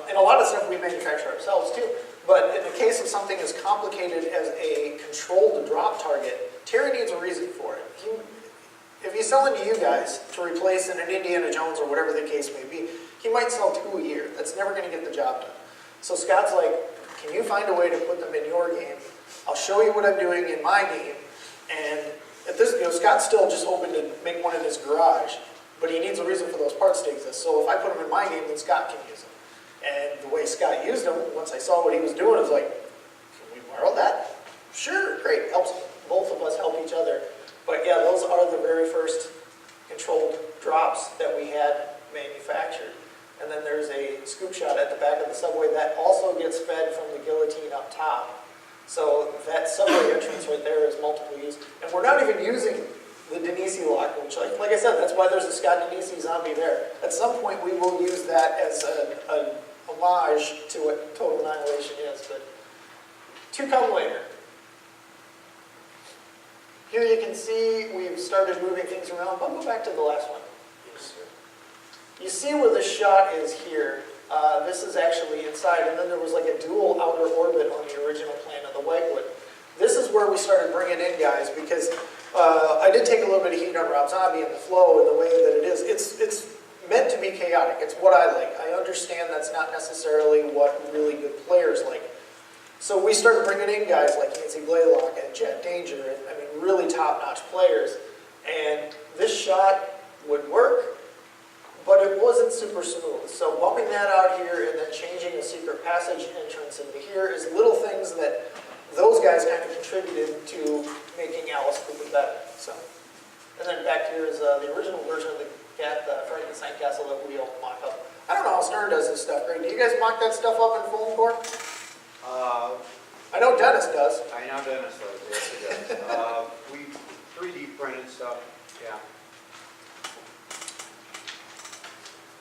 And a lot of stuff we manufacture ourselves too. But in the case of something as complicated as a controlled drop target, Terry needs a reason for it. If he's selling to you guys to replace in an Indiana Jones or whatever the case may be, he might sell 2 a year. That's never going to get the job done. So Scott's like, "Can you find a way to put them in your game? I'll show you what I'm doing in my game." And at this, Scott's still just hoping to make one in his garage, but he needs a reason for those parts to exist. So if I put them in my game, then Scott can use them. And the way Scott used them, once I saw what he was doing, I was like, "Can we borrow that?" Sure, great. Helps both of us help each other. But yeah, those are the very first controlled drops that we had manufactured. And then there's a scoop shot at the back of the subway that also gets fed from the guillotine up top. So that subway entrance right there is multiple use. And we're not even using the Denisi lock, which, like I said, that's why there's a Scott Denisi zombie there. At some point, we will use that as an homage to what Total Annihilation is, but to come later. Here you can see we've started moving things around, but go back to the last one. You see where the shot is here. This is actually inside, and then there was like a dual outer orbit on the original plan of the Whitewood. This is where we started bringing in guys, because I did take a little bit of heat on Rob Zombie and the flow and the way that it is. It's meant to be chaotic. It's what I like. I understand that's not necessarily what really good players like. So we started bringing in guys like Nancy Blaylock and Jet Danger, and I mean really top-notch players. And this shot would work, but it wasn't super smooth. So bumping that out here and then changing the secret passage entrance into here is little things that those guys kind of contributed to making Alice Cooper better. So, and then back here is the original version of the Frankenstein castle that we all mock up. I don't know how Stern does this stuff, Greg. Do you guys mock that stuff up in foam core? I know Dennis does. I know Dennis does, yes he does. We 3D printed stuff, yeah.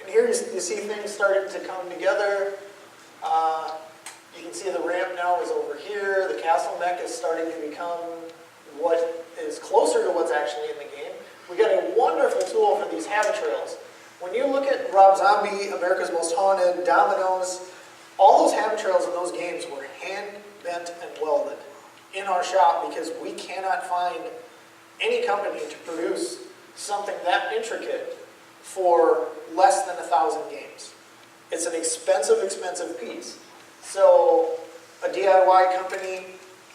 And here you see things starting to come together. You can see the ramp now is over here. The castle mech is starting to become what is closer to what's actually in the game. We got a wonderful tool for these habit trails. When you look at Rob Zombie, America's Most Haunted, Dominoes, all those habit trails in those games were hand bent and welded in our shop because we cannot find any company to produce something that intricate for less than 1,000 games. It's an expensive, expensive piece. So a DIY company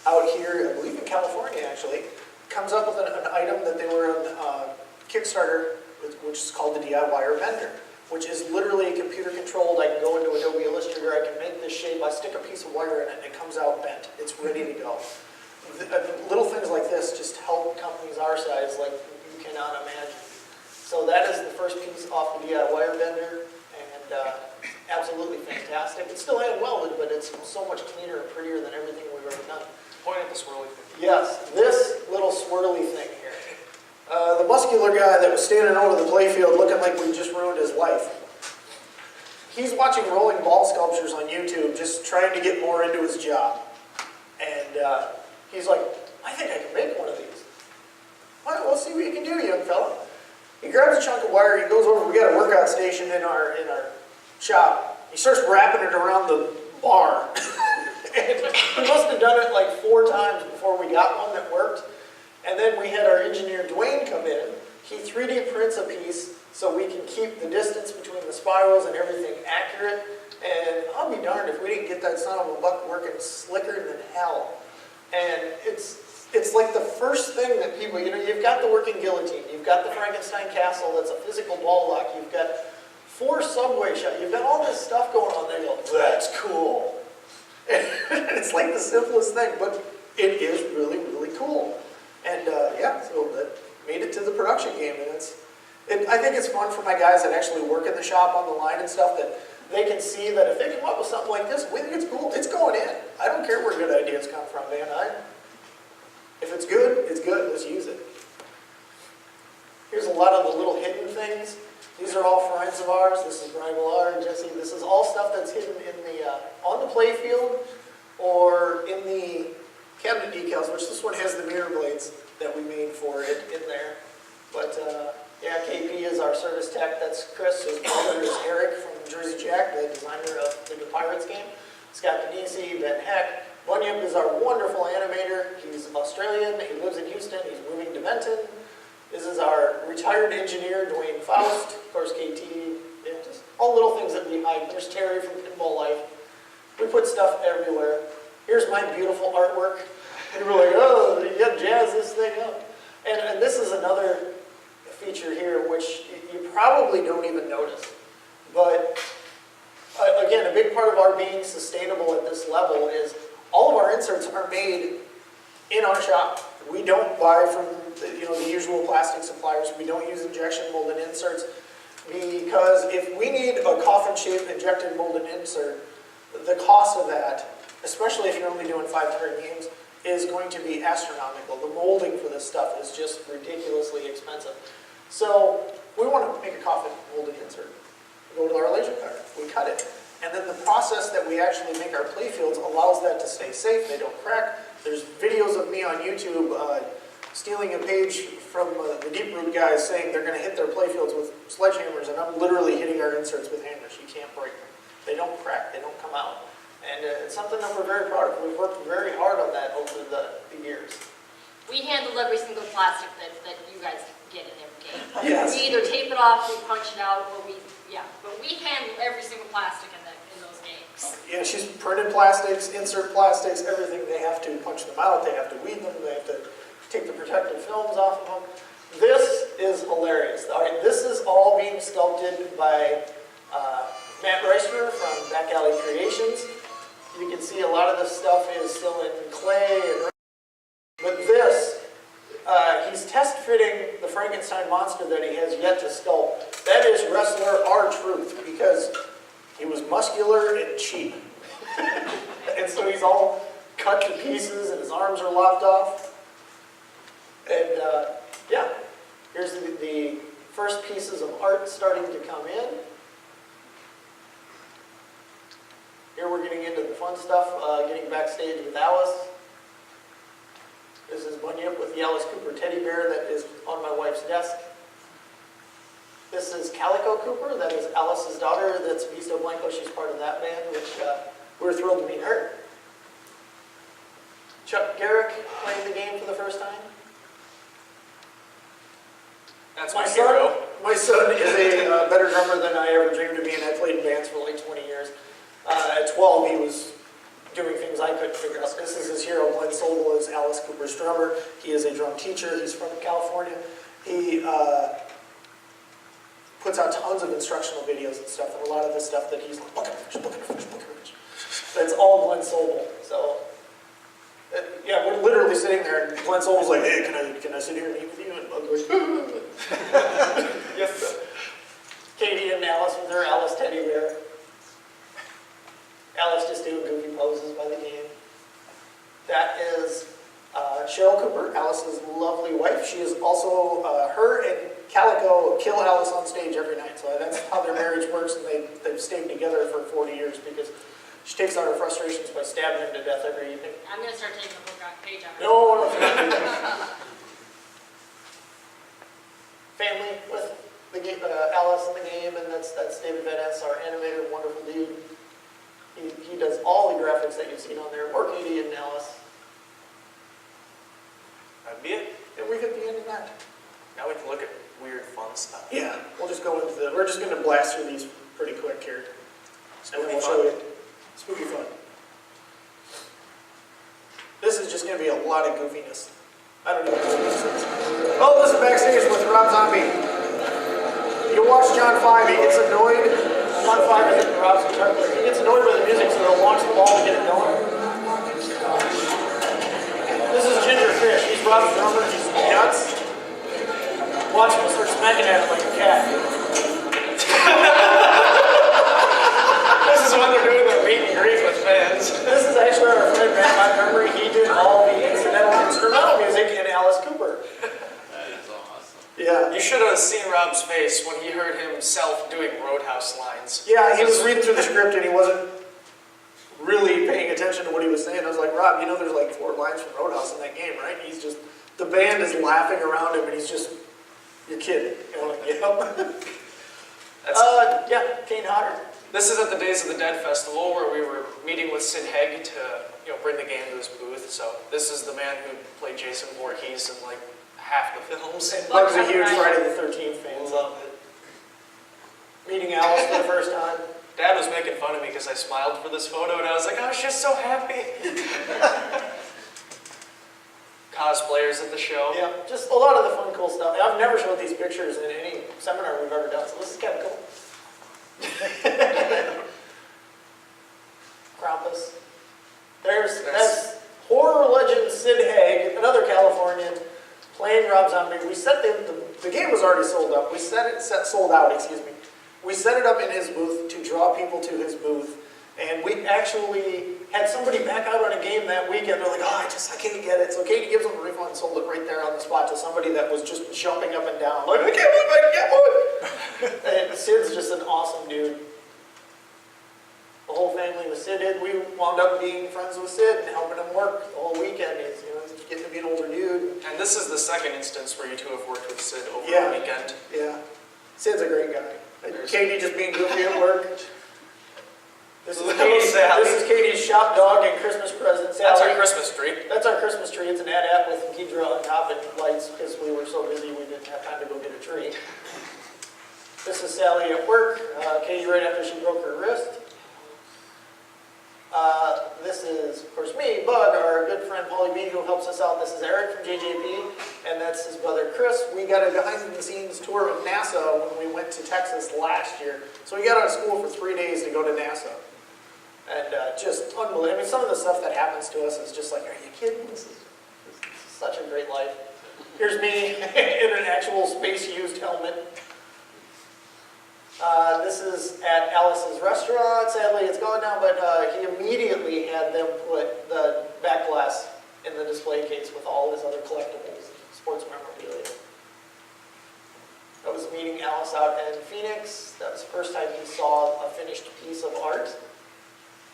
out here, I believe in California actually, comes up with an item that they were on Kickstarter, which is called the DIYer Bender, which is literally computer controlled. I can go into Adobe Illustrator, I can make this shape, I stick a piece of wire in it, and it comes out bent. It's ready to go. Little things like this just help companies our size like you cannot imagine. So that is the first piece off the DIYer Bender, and absolutely fantastic. It's still hand welded, but it's so much cleaner and prettier than everything we've ever done. Point at the swirly thing. Yes, this little swirly thing here. The muscular guy that was standing over the playfield looking like we just ruined his life. He's watching rolling ball sculptures on YouTube, just trying to get more into his job. And he's like, I think I can make one of these. All right, let's see what you can do, young fella. He grabs a chunk of wire, he goes over, we got a workout station in our shop. He starts wrapping it around the bar. And we must have done it like 4 times before we got one that worked. And then we had our engineer Dwayne come in. He 3D prints a piece so we can keep the distance between the spirals and everything accurate. And I'll be darned if we didn't get that son of a buck working slicker than hell. And it's like the first thing that people, you know, you've got the working guillotine, you've got the Frankenstein castle that's a physical ball lock, you've got 4 subway shots, you've got all this stuff going on there. You go, that's cool. It's like the simplest thing, but it is really, really cool. And yeah, so that made it to the production game, and I think it's fun for my guys that actually work in the shop on the line and stuff, that they can see that if they come up with something like this, we think it's cool, it's going in. I don't care where good ideas come from, man. If it's good, it's good, let's use it. Here's a lot of the little hidden things. These are all friends of ours. This is Brian Millard, Jesse. This is all stuff that's hidden in the on the play field or in the cabinet decals, which this one has the mirror blades that we made for it in there. But yeah, KP is our service tech. That's Chris. His brother is Eric from Jersey Jack, the designer of the New Pirates game. Scott Denisi, Ben Heck. Bunyip is our wonderful animator. He's Australian. He lives in Houston. He's moving to Benton. This is our retired engineer, Dwayne Faust. Of course, KT. Yeah, just all little things that we hide. There's Terry from Pinball Life. We put stuff everywhere. Here's my beautiful artwork. And we're like, oh, you got to jazz this thing up. And this is another feature here, which you probably don't even notice. But again, a big part of our being sustainable at this level is all of our inserts are made in our shop. We don't buy from the usual plastic suppliers. We don't use injection molded inserts because if we need a coffin-shaped injected molded insert, the cost of that, especially if you're only doing 5-turn games, is going to be astronomical. The molding for this stuff is just ridiculously expensive. So we want to make a coffin molded insert. We go to our laser cutter, we cut it. And then the process that we actually make our play fields allows that to stay safe, they don't crack. There's videos of me on YouTube stealing a page from the Deep Root guys saying they're going to hit their play fields with sledgehammers, and I'm literally hitting our inserts with hammers. You can't break them. They don't crack, they don't come out. And it's something that we're very proud of. We've worked very hard on that over the years. We handle every single plastic that you guys get in every game. Yes. We either tape it off, we punch it out, or but we handle every single plastic in those games. Yeah, she's printed plastics, insert plastics, everything. They have to punch them out, they have to weed them, they have to take the protective films off of them. This is hilarious. All right, this is all being sculpted by Matt Reisner from Back Alley Creations. You can see a lot of this stuff is still in clay, but this, he's test fitting the Frankenstein monster that he has yet to sculpt. That is wrestler R-Truth, because he was muscular and cheap. And so he's all cut to pieces and his arms are lopped off. And yeah, here's the first pieces of art starting to come in. Here we're getting into the fun stuff, getting backstage with Alice. This is Bunyip with the Alice Cooper teddy bear that is on my wife's desk. This is Calico Cooper, that is Alice's daughter, that's Vista Blanco, she's part of that band, which we're thrilled to meet her. Chuck Garrick playing the game for the first time. That's my hero. My son is a better drummer than I ever dreamed of being. I played in bands for like 20 years. At 12, he was doing things I couldn't figure out. This is his hero. Glenn Sobel is Alice Cooper's drummer. He is a drum teacher. He's from California. He puts out tons of instructional videos and stuff, and a lot of the stuff that he's like, book it. That's all Glenn Sobel. So, yeah, we're literally sitting there, and Glenn Sobel's like, hey, can I sit here and eat with you? And I'm like, yes. Katie and Alice with her Alice teddy bear. Alice just doing goofy poses by the game. That is Cheryl Cooper, Alice's lovely wife. She is also, her and Calico kill Alice on stage every night. So that's how their marriage works, and they've stayed together for 40 years because she takes out her frustrations by stabbing him to death every evening. I'm going to start taking the book on page on it. No. Family with the game, Alice in the game, and that's David Van Ness, our animator, wonderful dude. He does all the graphics that you've seen on there. More Katie and Alice. That'd be it. And we've hit the end of that. Now we can look at weird, fun stuff. Yeah, we'll just go into we're just going to blast through these pretty quick here. And then we'll Spooky show you. Spooky fun. This is just going to be a lot of goofiness. I don't know what this is. Oh, this is backstage with Rob Zombie. You watch John 5, he gets annoyed. John 5 is in Rob's guitar player. He gets annoyed by the music, so he'll launch the ball to get it going. This is Ginger Fish. He's Rob's drummer. He's nuts. Watch him start smacking at him like a cat. This is when they're doing their meet and greet with fans. This is actually our friend Matt Montgomery. He did all the incidental instrumental music in Alice Cooper. That is awesome. Yeah. You should have seen Rob's face when he heard himself doing Roadhouse lines. Yeah, he was reading through the script and he wasn't really paying attention to what he was saying. I was like, Rob, you know there's like 4 lines from Roadhouse in that game, right? And he's just, the band is laughing around him and he's just, you're kidding. You know, like, yeah, Kane Hodder. This is at the Days of the Dead Festival where we were meeting with Sid Haig to bring the game to his booth. So this is the man who played Jason Voorhees in like half the films. And Bugs a huge Friday the 13th fan. Love it. Meeting Alice for the first time. Dad was making fun of me because I smiled for this photo and I was like, oh, she's so happy. Cosplayers at the show. Yeah, just a lot of the fun, cool stuff. I've never showed these pictures in any seminar we've ever done, so this is kind of cool. Krampus. That's horror legend Sid Haig, another Californian, playing Rob Zombie. We set the game was already sold up. We sold out, excuse me. We set it up in his booth to draw people to his booth. And we actually had somebody back out on a game that weekend. They're like, oh, I can't get it. So Katie gives them a refund and sold it right there on the spot to somebody that was just jumping up and down. Like, I can't believe I can get one. And Sid's just an awesome dude. The whole family with Sid did. We wound up being friends with Sid and helping him work the whole weekend. He's getting to be an older dude. And this is the second instance where you two have worked with Sid over Yeah. the weekend. Yeah. Sid's a great guy. Katie just being goofy at work. This is Katie's shop dog and Christmas present. Sally. That's our Christmas tree. That's our Christmas tree. It's an AT-AT with Ghidra on top and lights because we were so busy we didn't have time to go get a tree. This is Sally at work. Katie right after she broke her wrist. This is, of course, me, Bug, our good friend Paulie B, who helps us out. This is Eric from JJP, and that's his brother Chris. We got a behind-the-scenes tour of NASA when we went to Texas last year. So we got out of school for 3 days to go to NASA. And just unbelievable. I mean, some of the stuff that happens to us is just like, are you kidding? This is such a great life. Here's me in an actual space-used helmet. This is at Alice's restaurant. Sadly, it's gone now, but he immediately had them put the back glass in the display case with all his other collectibles, sports memorabilia. I was meeting Alice out in Phoenix. That was the first time he saw a finished piece of art.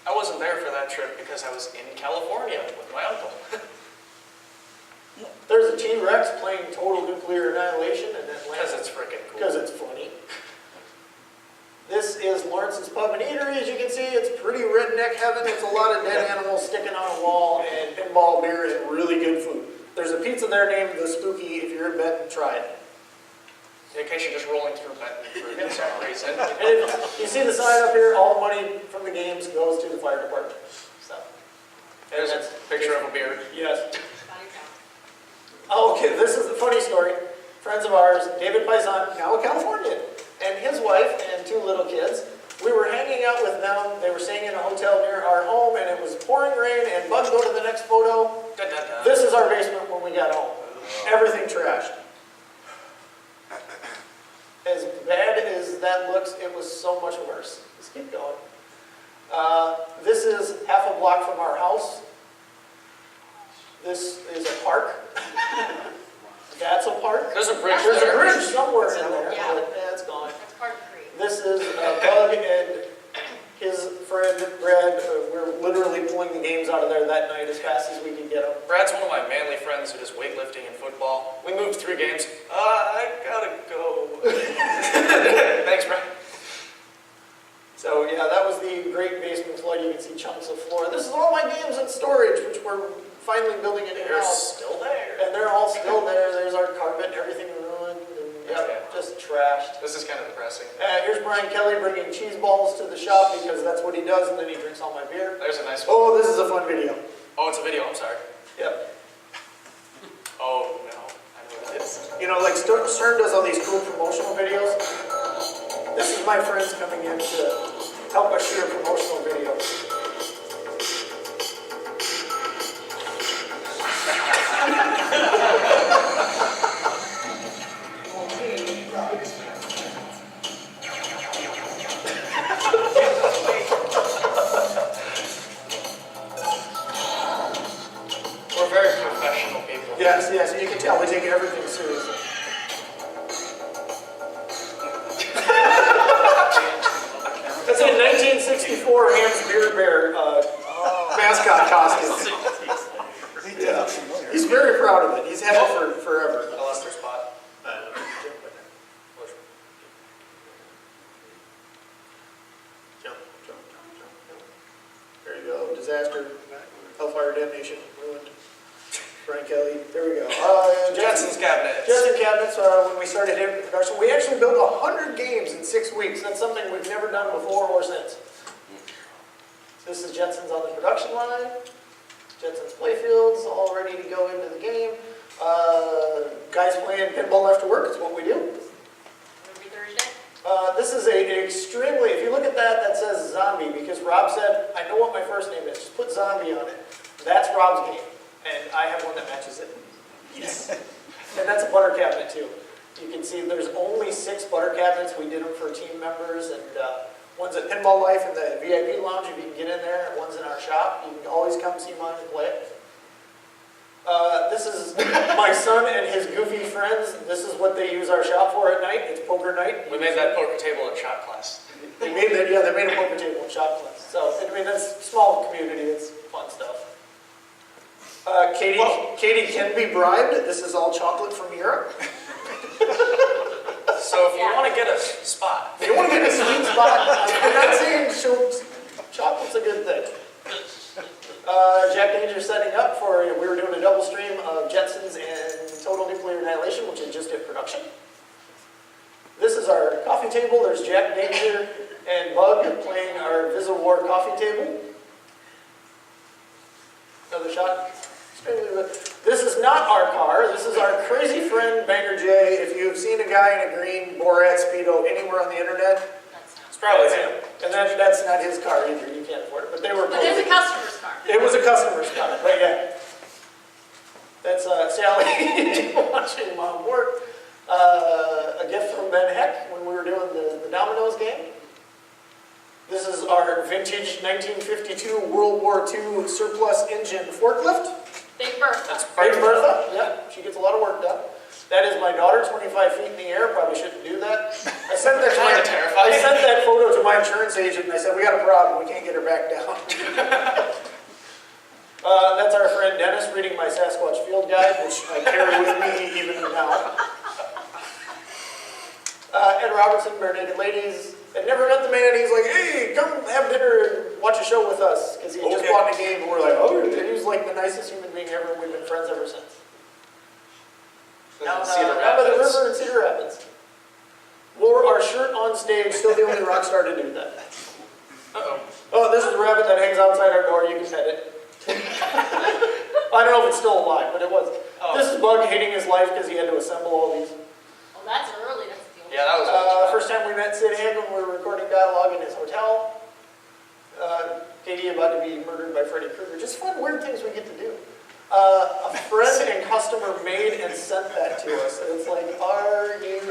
I wasn't there for that trip because I was in California with my uncle. There's a T-Rex playing Total Nuclear Annihilation in Atlanta. Because it's freaking cool. Because it's funny. This is Lawrence's Pub and Eatery. As you can see, it's pretty redneck heaven. It's a lot of dead animals sticking on a wall and pinball beer and really good food. There's a pizza there named The Spooky. If you're in Benton, try it. In case you're just rolling through Benton for some reason. And if you see the sign up here, all the money from the games goes to the fire department. So, There's a picture of a beard. yes. Oh, okay, this is the funny story. Friends of ours, David Paisan, now a Californian, and his wife and 2 little kids. We were hanging out with them. They were staying in a hotel near our home, and it was pouring rain, and Bug, go to the next photo. Da, da, da. This is our basement when we got home. Everything trashed. As bad as that looks, it was so much worse. Let's keep going. This is half a block from our house. This is a park. That's a park. There's a bridge There's there. a bridge somewhere in there, Yeah. but it's gone. That's part of the creed. This is Bug and his friend Brad. We're literally pulling the games out of there that night as fast as we can get them. Brad's one of my manly friends who does weightlifting and football. We moved 3 games. I gotta go. Thanks, Brad. So yeah, that was the great basement flood. You can see chunks of floor. This is all my games in storage, which we're finally building a new They're house. still there. And they're all still there. There's our carpet, everything ruined, and yeah, just trashed. This is kind of depressing. Here's Brian Kelly bringing cheese balls to the shop because that's what he does, and then he drinks all my beer. There's a nice one. Oh, this is a fun video. Oh, it's a video. I'm sorry. Yep. Oh, no. I know what it is. You know, like Stern does all these cool promotional videos. This is my friends coming in to help us shoot a promotional video. We're very professional people. Yes, yes, you can tell we take everything seriously. That's a 1964 Hans Beer Bear mascot costume. Yeah. He's very proud of it. He's had it for forever. I lost their spot. Jump, jump, jump, jump, jump. There you go. Disaster. Hellfire Damnation. Ruined. Brian Kelly. There we go. Jensen's cabinets. Jensen cabinets, when we started in production, we actually built 100 games in 6 weeks. That's something we've never done before or since. This is Jensen's on the production line. Jensen's playfields, all ready to go into the game. Guys playing pinball after work, it's what we do. Every Thursday. This is an extremely, if you look at that, that says zombie, because Rob said, I know what my first name is, just put zombie on it. That's Rob's game, and I have one that matches it. Yes. And that's a butter cabinet too. You can see there's only 6 butter cabinets. We did them for team members, and one's at Pinball Life in the VIP lounge if you can get in there, and one's in our shop. You can always come see mine and play it. This is my son and his goofy friends. This is what they use our shop for at night. It's poker night. We made that poker table in shop class. They made that, yeah, they made a poker table in shop class. So, I mean, that's small community, it's fun stuff. Katie can be bribed. This is all chocolate from Europe. So if you want to get a spot, If you want to get a sweet spot, I'm not saying chocolate's a good thing. Jack Danger's setting up for, we were doing a double stream of Jetsons and Total Nuclear Annihilation, which is just in production. This is our coffee table. There's Jack Danger and Bug playing our Visawar coffee table. Another shot. This is not our car. This is our crazy friend, Banger J. If you've seen a guy in a green Borat Speedo anywhere on the internet, it's probably him. and that's not his car either. You can't afford it. But they were. But there's a customer's car. It was a customer's car, but yeah. That's Sally watching Mom work. A gift from Ben Heck when we were doing the Dominoes game. This is our vintage 1952 World War II surplus engine forklift. Big Bertha. Right, Bertha? Yeah, she gets a lot of work done. That is my daughter, 25 feet in the air. Probably shouldn't do that. I sent that. Kinda terrifying. I sent that photo to my insurance agent, and I said, "We got a problem. We can't get her back down." That's our friend Dennis reading my Sasquatch field guide, which I carry with me even now. Ed Robertson, Bare-Naked Ladies. I'd never met the man. He's like, "Hey, come have dinner and watch a show with us," because he had just bought a game, and we're like, "Oh," and he was like the nicest human being ever. We've been friends ever since. Down Cedar by the Rapids. river in Cedar Rapids. Wore our shirt on stage, still the only rock star to do that. Uh-oh. Oh, this is a rabbit that hangs outside our door. You can pet it. I don't know if it's still alive, but it was. Oh. This is Bug hating his life because he had to assemble all these. Well, that's early. That's the old. Yeah, that was First time we met Sid Hamm when we were recording dialogue in his hotel. Katie about to be murdered by Freddy Krueger. Just fun, weird things we get to do. A friend and customer made and sent that to us. And it's like, are you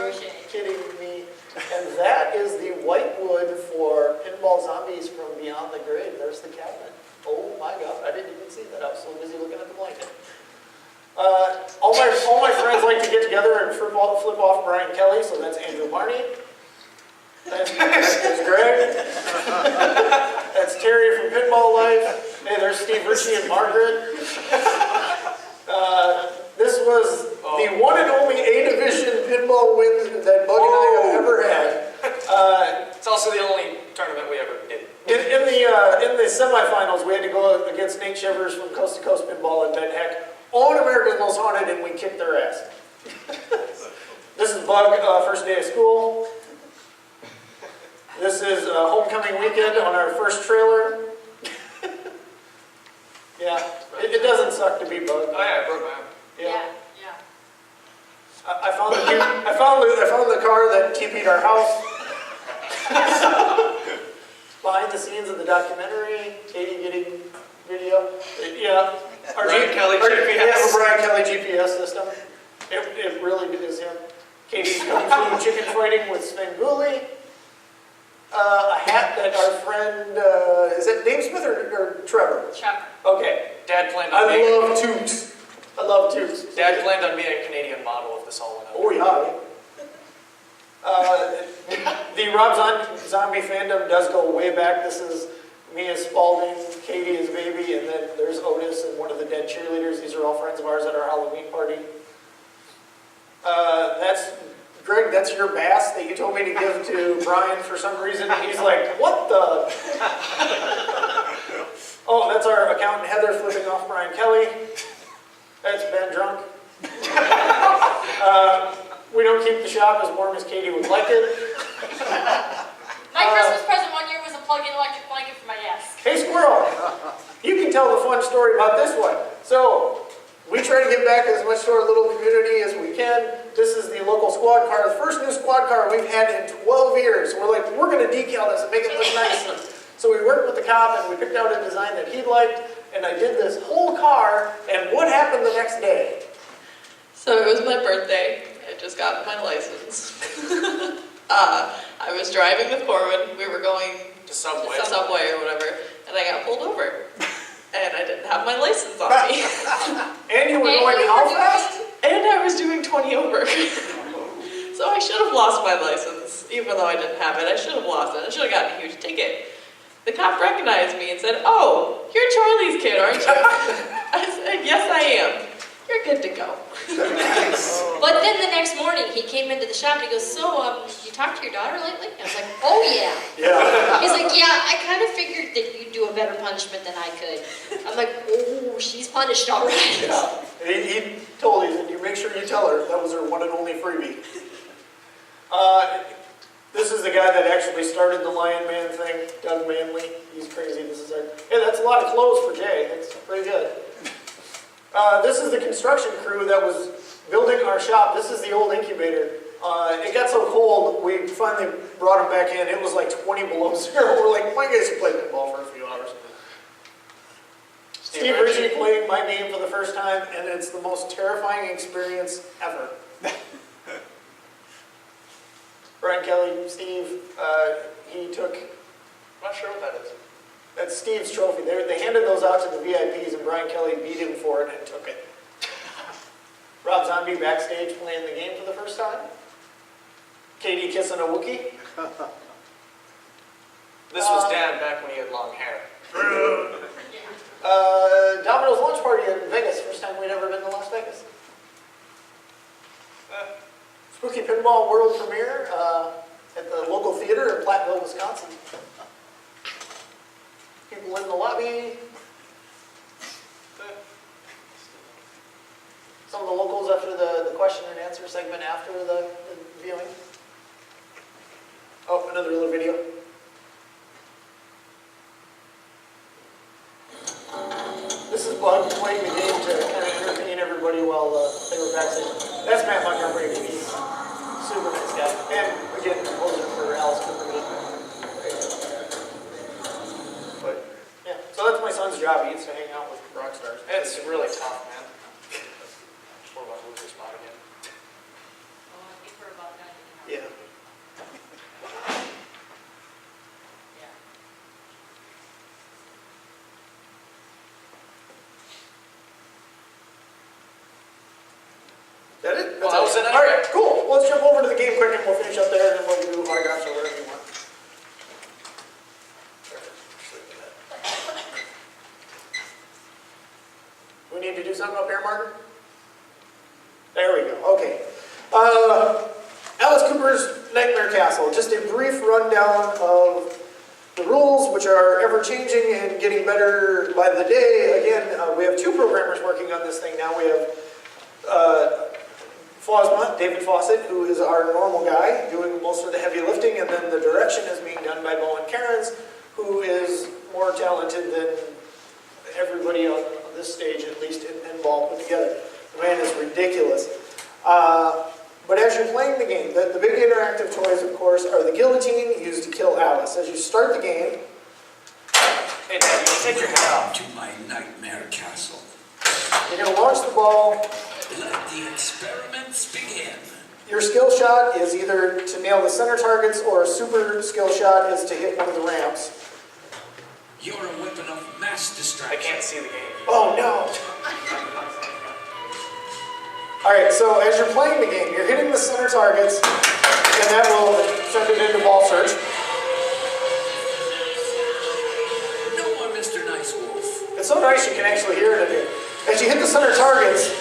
kidding me? And that is the white wood for Pinball Zombies from Beyond the Grave. There's the cabinet. Oh my God, I didn't even see that. I was so busy looking at the blanket. All my friends like to get together and flip off Brian Kelly, so that's Andrew Barney. That's Greg. That's Terry from Pinball Life. Hey, there's Steve Ritchie and Margaret. This was the one and only A-Division pinball win that Bug and I have ever had. It's also the only tournament we ever did. In the semifinals, we had to go against Nate Shivers from Coast to Coast Pinball and Ben Heck. All in America's Most Haunted, and we kicked their ass. This is Bug, first day of school. This is homecoming weekend on our first trailer. Yeah, it doesn't suck to be Bug. Oh yeah, I broke my arm. Yeah. I found the car that TP'd our house. Behind the scenes of the documentary, Katie getting video. Yeah. Brian Kelly GPS. We have a Brian Kelly GPS system. It really is him. Katie's Kung Fu chicken fighting with Sven Gooley. A hat that our friend, is it Dave Smith or Trevor? Trevor. Okay. Dad planned on being. I love Toots. I love Toots. Dad planned on being a Canadian model if this all went out. Oh yeah. The Rob Zombie fandom does go way back. This is Mia Spalding, Katie as baby, and then there's Otis and one of the dead cheerleaders. These are all friends of ours at our Halloween party. That's Greg, that's your bass that you told me to give to Brian for some reason. He's like, what the? Oh, that's our accountant Heather flipping off Brian Kelly. That's Ben drunk. We don't keep the shop as warm as Katie would like it. My Christmas present one year was a plug-in electric blanket for my desk. Hey, Squirrel, you can tell the fun story about this one. So, we try to give back as much to our little community as we can. This is the local squad car, the first new squad car we've had in 12 years. We're like, we're going to decal this and make it look nice. And so we worked with the cop and we picked out a design that he liked, and I did this whole car, and what happened the next day? So it was my birthday. I just got my license. I was driving with Corwin. We were going To Subway. to Subway or whatever, and I got pulled over. And I didn't have my license on me. And you were going how fast? And I was doing 20 over. So I should have lost my license, even though I didn't have it. I should have lost it. I should have gotten a huge ticket. The cop recognized me and said, "Oh, you're Charlie's kid, aren't you?" I said, "Yes, I am. You're good to go." But then the next morning, he came into the shop and he goes, "So, you talked to your daughter lately?" I was like, "Oh yeah." Yeah. He's like, "Yeah, I kind of figured that you'd do a better punishment than I could." I'm like, "Oh, she's punished all right." Yeah. He told you, and you make sure you tell her that was her one and only freebie. This is the guy that actually started the Lion Man thing, Doug Manley. He's crazy. Hey, that's a lot of clothes for Jay. It's pretty good. This is the construction crew that was building our shop. This is the old incubator. It got so cold, we finally brought him back in. It was like 20 below zero. We're like, why guys play pinball for a few hours? Steve Ritchie playing my game for the first time, and it's the most terrifying experience ever. Brian Kelly, Steve, he took, I'm not sure what that is. that's Steve's trophy. They handed those out to the VIPs, and Brian Kelly beat him for it and took it. Rob Zombie backstage playing the game for the first time. Katie kissing a Wookiee. This was Dad back when he had long hair. Domino's launch party in Vegas. First time we'd ever been to Las Vegas. Spooky Pinball world premiere at the local theater in Platteville, Wisconsin. People in the lobby. Some of the locals after the question and answer segment after the viewing. Oh, another little video. This is Bud playing the game to kind of entertain everybody while they were backstage. That's Matt Montgomery. He's a super nice guy. And again, composer for Alice Cooper. But yeah, so that's my son's job. He gets to hang out with rock stars. It's really tough, man. We're about to lose your spot again. Oh, I think we're about done. Yeah. Yeah. Is that it? Well, that was it All right, anyway. cool. Well, let's jump over to the game quick and we'll finish up there and then we'll do autographs or whatever you want. We need to do something up here, Martin? There we go. Okay. Alice Cooper's Nightmare Castle. Just a brief rundown of the rules, which are ever-changing and getting better by the day. Again, we have two programmers working on this thing now. We have Fosma, David Fawcett, who is our normal guy, doing most of the heavy lifting, and then the direction is being done by Bowen Cairns, who is more talented than everybody on this stage, at least in pinball put together. The man is ridiculous. But as you're playing the game, the big interactive toys, of course, are the guillotine used to kill Alice. As you start the game, Hey, Dad, you can take your hat off. To my nightmare castle. you're going to launch the ball. Let the experiments begin. Your skill shot is either to nail the center targets, or a super skill shot is to hit one of the ramps. You're a weapon of mass I distraction. can't see the game. Oh no! Alright, so as you're playing the game, you're hitting the center targets, and that will send it into ball search. No more Mr. Nice Wolf. It's so nice you can actually hear it in here. As you hit the center targets,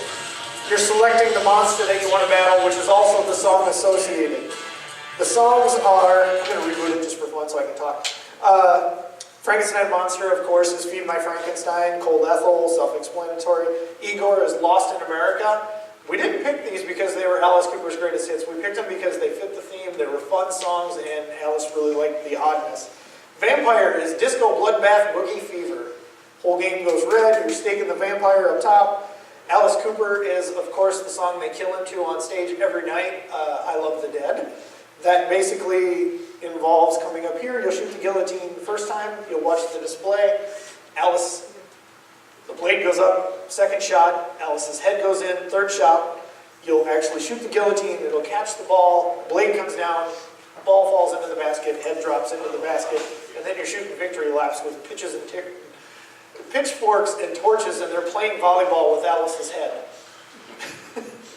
you're selecting the monster that you want to battle, which is also the song associated. The songs are, I'm going to reboot it just for fun so I can talk. Frankenstein Monster, of course, is Feed My Frankenstein. Cold Ethel, self-explanatory. Igor is Lost in America. We didn't pick these because they were Alice Cooper's greatest hits. We picked them because they fit the theme, they were fun songs, and Alice really liked the oddness. Vampire is Disco Bloodbath Boogie Fever. Whole game goes red, you're staking the vampire up top. Alice Cooper is, of course, the song they kill him to on stage every night, I Love the Dead. That basically involves coming up here, you'll shoot the guillotine the first time, you'll watch the display. Alice, the blade goes up, second shot, Alice's head goes in, third shot. You'll actually shoot the guillotine, it'll catch the ball, blade comes down, ball falls into the basket, head drops into the basket, and then you're shooting victory laps with pitchforks and torches, and they're playing volleyball with Alice's head,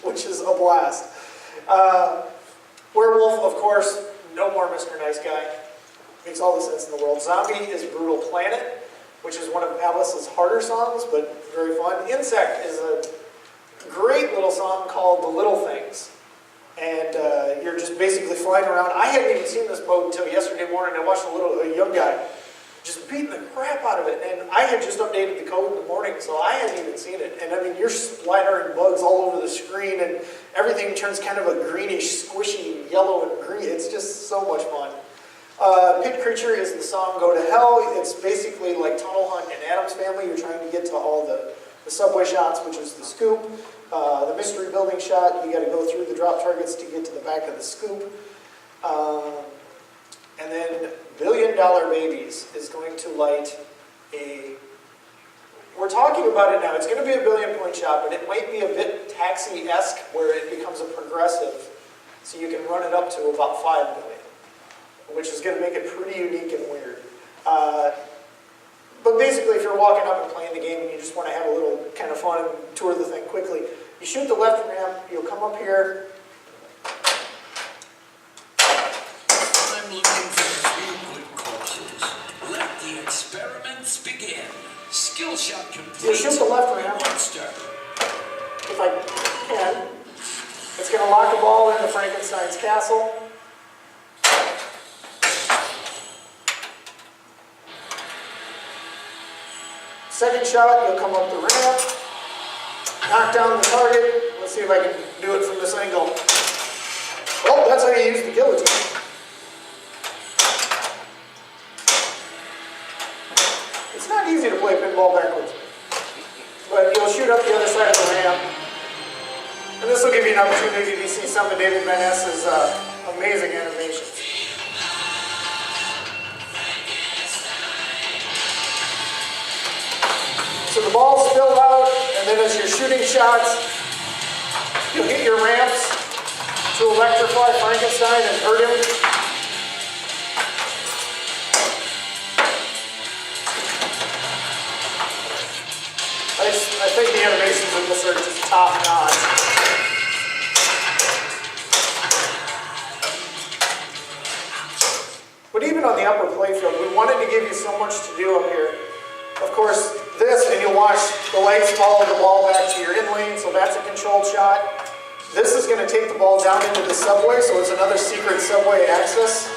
which is a blast. Werewolf, of course, no more Mr. Nice Guy. Makes all the sense in the world. Zombie is Brutal Planet, which is one of Alice's harder songs, but very fun. Insect is a great little song called The Little Things. And you're just basically flying around. I hadn't even seen this mode until yesterday morning. I watched a young guy just beating the crap out of it. And I had just updated the code in the morning, so I hadn't even seen it. And I mean, you're splattering bugs all over the screen, and everything turns kind of a greenish, squishy yellow and green. It's just so much fun. Pit Creature is the song Go to Hell. It's basically like Tunnel Hunt and Addams Family. You're trying to get to all the subway shots, which is the scoop. The mystery building shot, you got to go through the drop targets to get to the back of the scoop. And then $1 Billion Babies is going to light we're talking about it now, it's going to be a 1 billion point shot, but it might be a bit taxi-esque where it becomes a progressive, so you can run it up to about 5 million, which is going to make it pretty unique and weird. But basically, if you're walking up and playing the game and you just want to have a little kind of fun and tour the thing quickly, you shoot the left ramp, you'll come up here. I'm looking for 3 good corpses. Let the experiments begin. Skill shot complete. You'll shoot the left ramp. Monster. If I can. It's going to lock the ball into Frankenstein's castle. Second shot, you'll come up the ramp, knock down the target. Let's see if I can do it from this angle. Oh, that's how you use the guillotine. It's not easy to play pinball backwards, but you'll shoot up the other side of the ramp. And this will give you an opportunity to see some of David Van Ness's amazing animations. So the balls spill out, and then as you're shooting shots, you'll hit your ramps to electrify Frankenstein and hurt him. I think the animations in this are just top notch. But even on the upper playfield, we wanted to give you so much to do up here. Of course, this, and you'll watch the lights follow the ball back to your in lane, so that's a controlled shot. This is going to take the ball down into the subway, so it's another secret subway access.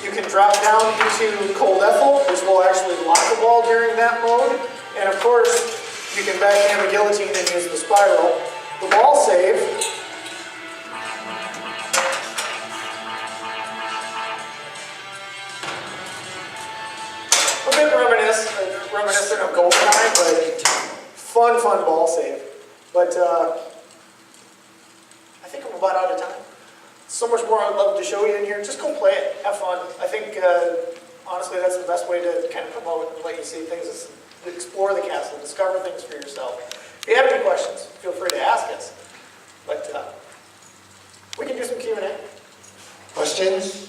You can drop down into Cold Ethel, which will actually lock the ball during that mode. And of course, you can backhand the guillotine and use the spiral. The ball save. A bit reminiscent of GoldenEye, but fun ball save. But I think I'm about out of time. So much more I'd love to show you in here. Just go play it, have fun. I think, honestly, that's the best way to kind of promote and let you see things, is explore the castle, discover things for yourself. If you have any questions, feel free to ask us. But we can do some Q&A. Questions?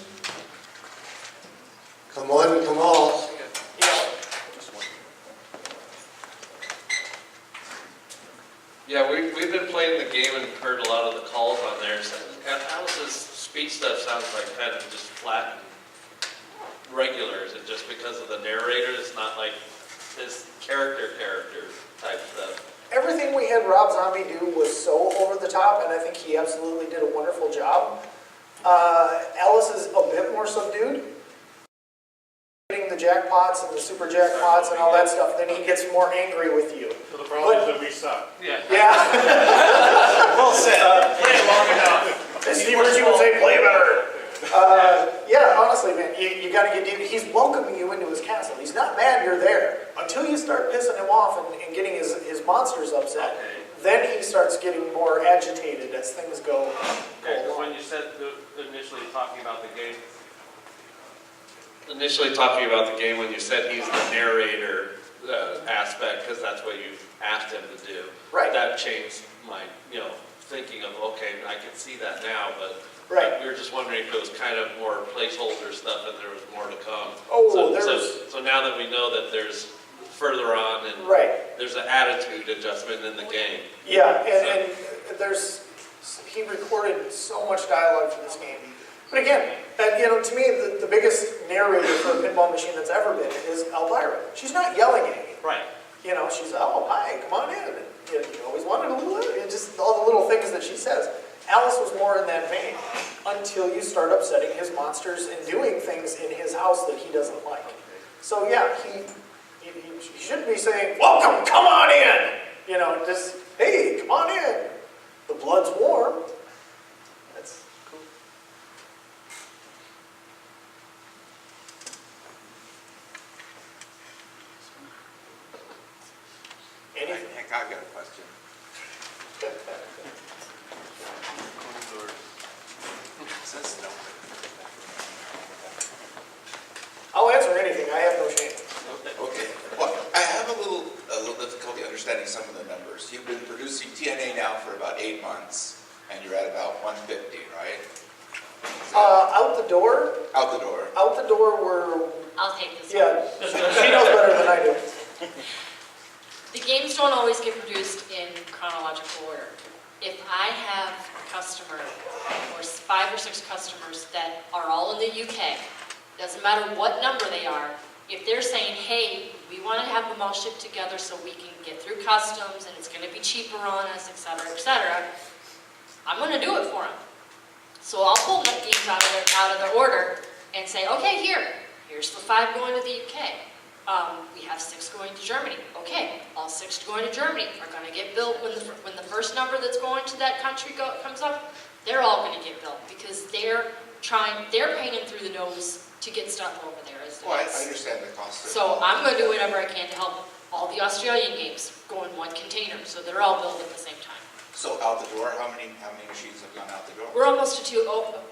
Come on, come all. Yeah, we've been playing the game and heard a lot of the calls on there. So Alice's speech stuff sounds like kind of just flat and regular. Is it just because of the narrator? It's not like his character type stuff. Everything we had Rob Zombie do was so over the top, and I think he absolutely did a wonderful job. Alice is a bit more subdued. Getting the jackpots and the super jackpots and all that stuff, then he gets more angry with you. So the problem is that we suck. Yeah. Yeah. Well said. Play it long enough. Steve Ritchie would say, play better. Yeah, honestly, man, you got to get deep. He's welcoming you into his castle. He's not mad you're there until you start pissing him off and getting his monsters upset. Okay. Then he starts getting more agitated as things go. Yeah, because when you said initially talking about the game, when you said he's the narrator, aspect, because that's what you asked him to do. Right. That changed my, thinking of, okay, I can see that now, but Right. we were just wondering if it was kind of more placeholder stuff and there was more to come. Oh, So now that we know that there's further on and Right. there's an attitude adjustment in the game. Yeah, and he recorded so much dialogue for this game. But again, to me, the biggest narrator for a pinball machine that's ever been is Elvira. She's not yelling at you. Right. She's, oh, hi, come on in. And, you always wanted a little, just all the little things that she says. Alice was more in that vein until you start upsetting his monsters and doing things in his house that he doesn't like. So yeah, he shouldn't be saying, welcome, come on in. Just, hey, come on in. The blood's warm. That's cool. Anything? Heck, I've got a question. Says no. I'll answer anything. I have no shame. Okay. Well, I have a little difficulty understanding some of the numbers. You've been producing TNA now for about 8 months, and you're at about 150, right? Out the door, Out the door. we're, I'll take this one. yeah, she knows better than I do. The games don't always get produced in chronological order. If I have a customer, or 5 or 6 customers that are all in the UK, doesn't matter what number they are, if they're saying, hey, we want to have them all shipped together so we can get through customs and it's going to be cheaper on us, etc., I'm going to do it for them. So I'll pull the games out of their order and say, okay, here's the 5 going to the UK. We have 6 going to Germany. Okay, all 6 going to Germany are going to get built when the first number that's going to that country comes up. They're all going to get built because they're paying through the nose to get stuff over there. Well, I understand the cost of it. So I'm going to do whatever I can to help all the Australian games go in one container, so they're all built at the same time. So out the door, how many machines have gone out the door? We're almost to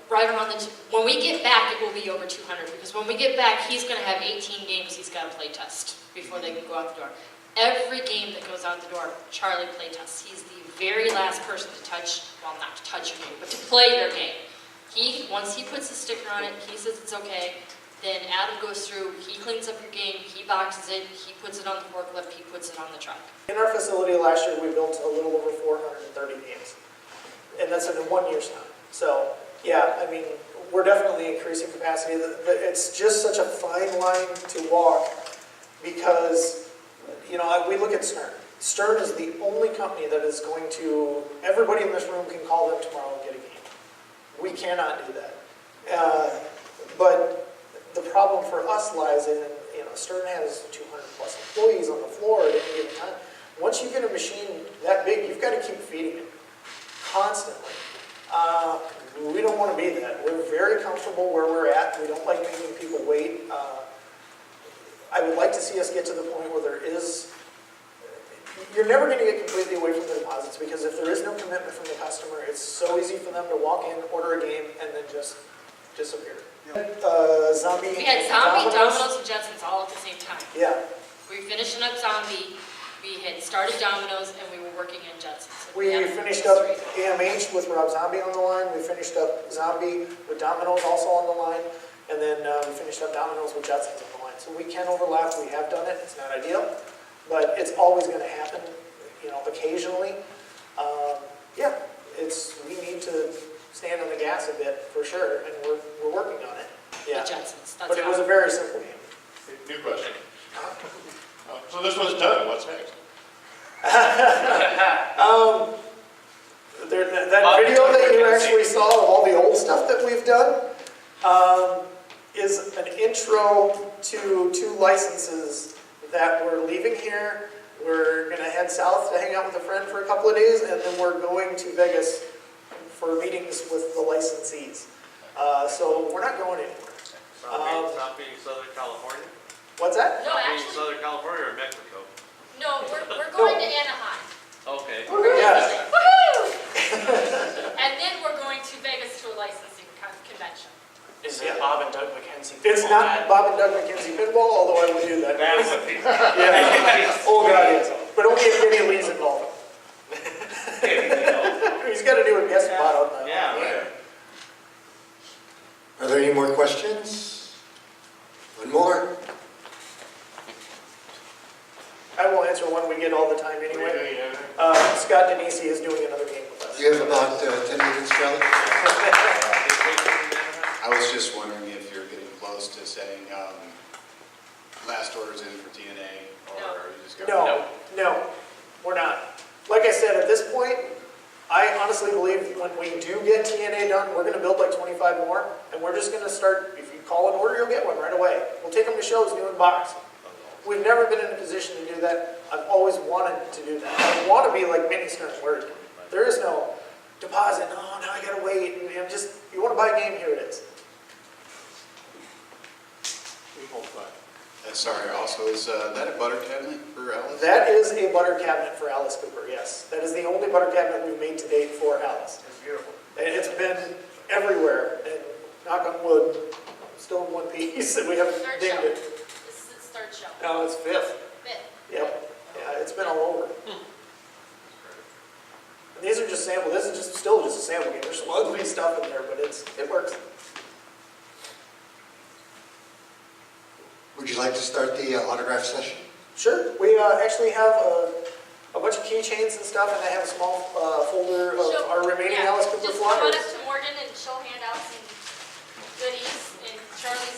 right around when we get back, it will be over 200, because when we get back, he's going to have 18 games he's got to play test before they can go out the door. Every game that goes out the door, Charlie play tests. He's the very last person to touch, well, not to touch your game, but to play your game. Once he puts a sticker on it, he says it's okay, then Adam goes through, he cleans up your game, he boxes it, he puts it on the forklift, he puts it on the truck. In our facility last year, we built a little over 430 games. And that's in 1 year's time. So, yeah, I mean, we're definitely increasing capacity. It's just such a fine line to walk because, we look at Stern. Stern is the only company that is going to, everybody in this room can call them tomorrow and get a game. We cannot do that. But the problem for us lies in, Stern has 200 plus employees on the floor at any given time. Once you get a machine that big, you've got to keep feeding it constantly. We don't want to be that. We're very comfortable where we're at. We don't like making people wait. I would like to see us get to the point where there is, you're never going to get completely away from the deposits because if there is no commitment from the customer, it's so easy for them to walk in, order a game, and then just disappear. Zombie. We had Zombie, Dominoes, and Jetsons all at the same time. Yeah. We were finishing up Zombie, we had started Dominoes, and we were working in Jetsons. We finished up AMH with Rob Zombie on the line. We finished up Zombie with Dominoes also on the line. And then we finished up Dominoes with Jetsons on the line. So we can overlap. We have done it. It's not ideal. But it's always going to happen, occasionally. Yeah, we need to stand on the gas a bit for sure. And we're working on it. Yeah. The Jetsons. That's But it was a very simple game. New question. So this one's done, what's next? That video that you actually saw of all the old stuff that we've done is an intro to 2 licenses that we're leaving here. We're going to head south to hang out with a friend for a couple of days, and then we're going to Vegas for meetings with the licensees. So we're not going anywhere. Not being Southern California? What's that? No, Being actually, Southern California or Mexico? no, we're going to Anaheim. Okay. Yeah. Woohoo! And then we're going to Vegas to a licensing convention. Is it Bob and Doug McKenzie? It's Pinball not Ad? Bob and Doug McKenzie Pinball, although I would do that. That would be. Yeah. Oh, God, yes. But only if Kenny Lee's involved. He's got to do a guest spot on that. Yeah, right. Are there any more questions? One more? I will answer one we get all the time anyway. Scott Denisi is doing another game with us. You have about 10 minutes, Charlie? I was just wondering if you're getting close to saying, last order's in for TNA, or are you just going? No, we're not. Like I said, at this point, I honestly believe when we do get TNA done, we're gonna build like 25 more, and we're just gonna start, if you call an order, you'll get one right away. We'll take them to shows, new in box. We've never been in a position to do that. I've always wanted to do that. I want to be like mini Stern, where there is no deposit, oh, now I gotta wait, and just, you wanna buy a game, here it is. Sorry, also, is that a butter cabinet for Alice? That is a butter cabinet for Alice Cooper, yes. That is the only butter cabinet we've made to date for Alice. It's beautiful. And it's been everywhere, and knock on wood, still in one piece, and we haven't Third dinged show. it. This is its third show. No, it's fifth. Fifth. Yep, yeah, it's been all over. And these are just sample, this is still just a sample game. There's some ugly stuff in there, but it works. Would you like to start the autograph session? Sure, we actually have a bunch of keychains and stuff, and I have a small folder of Show- our remaining yeah, Alice Cooper Just come on flyers. up to Morgan and show handouts and goodies, and Charlie's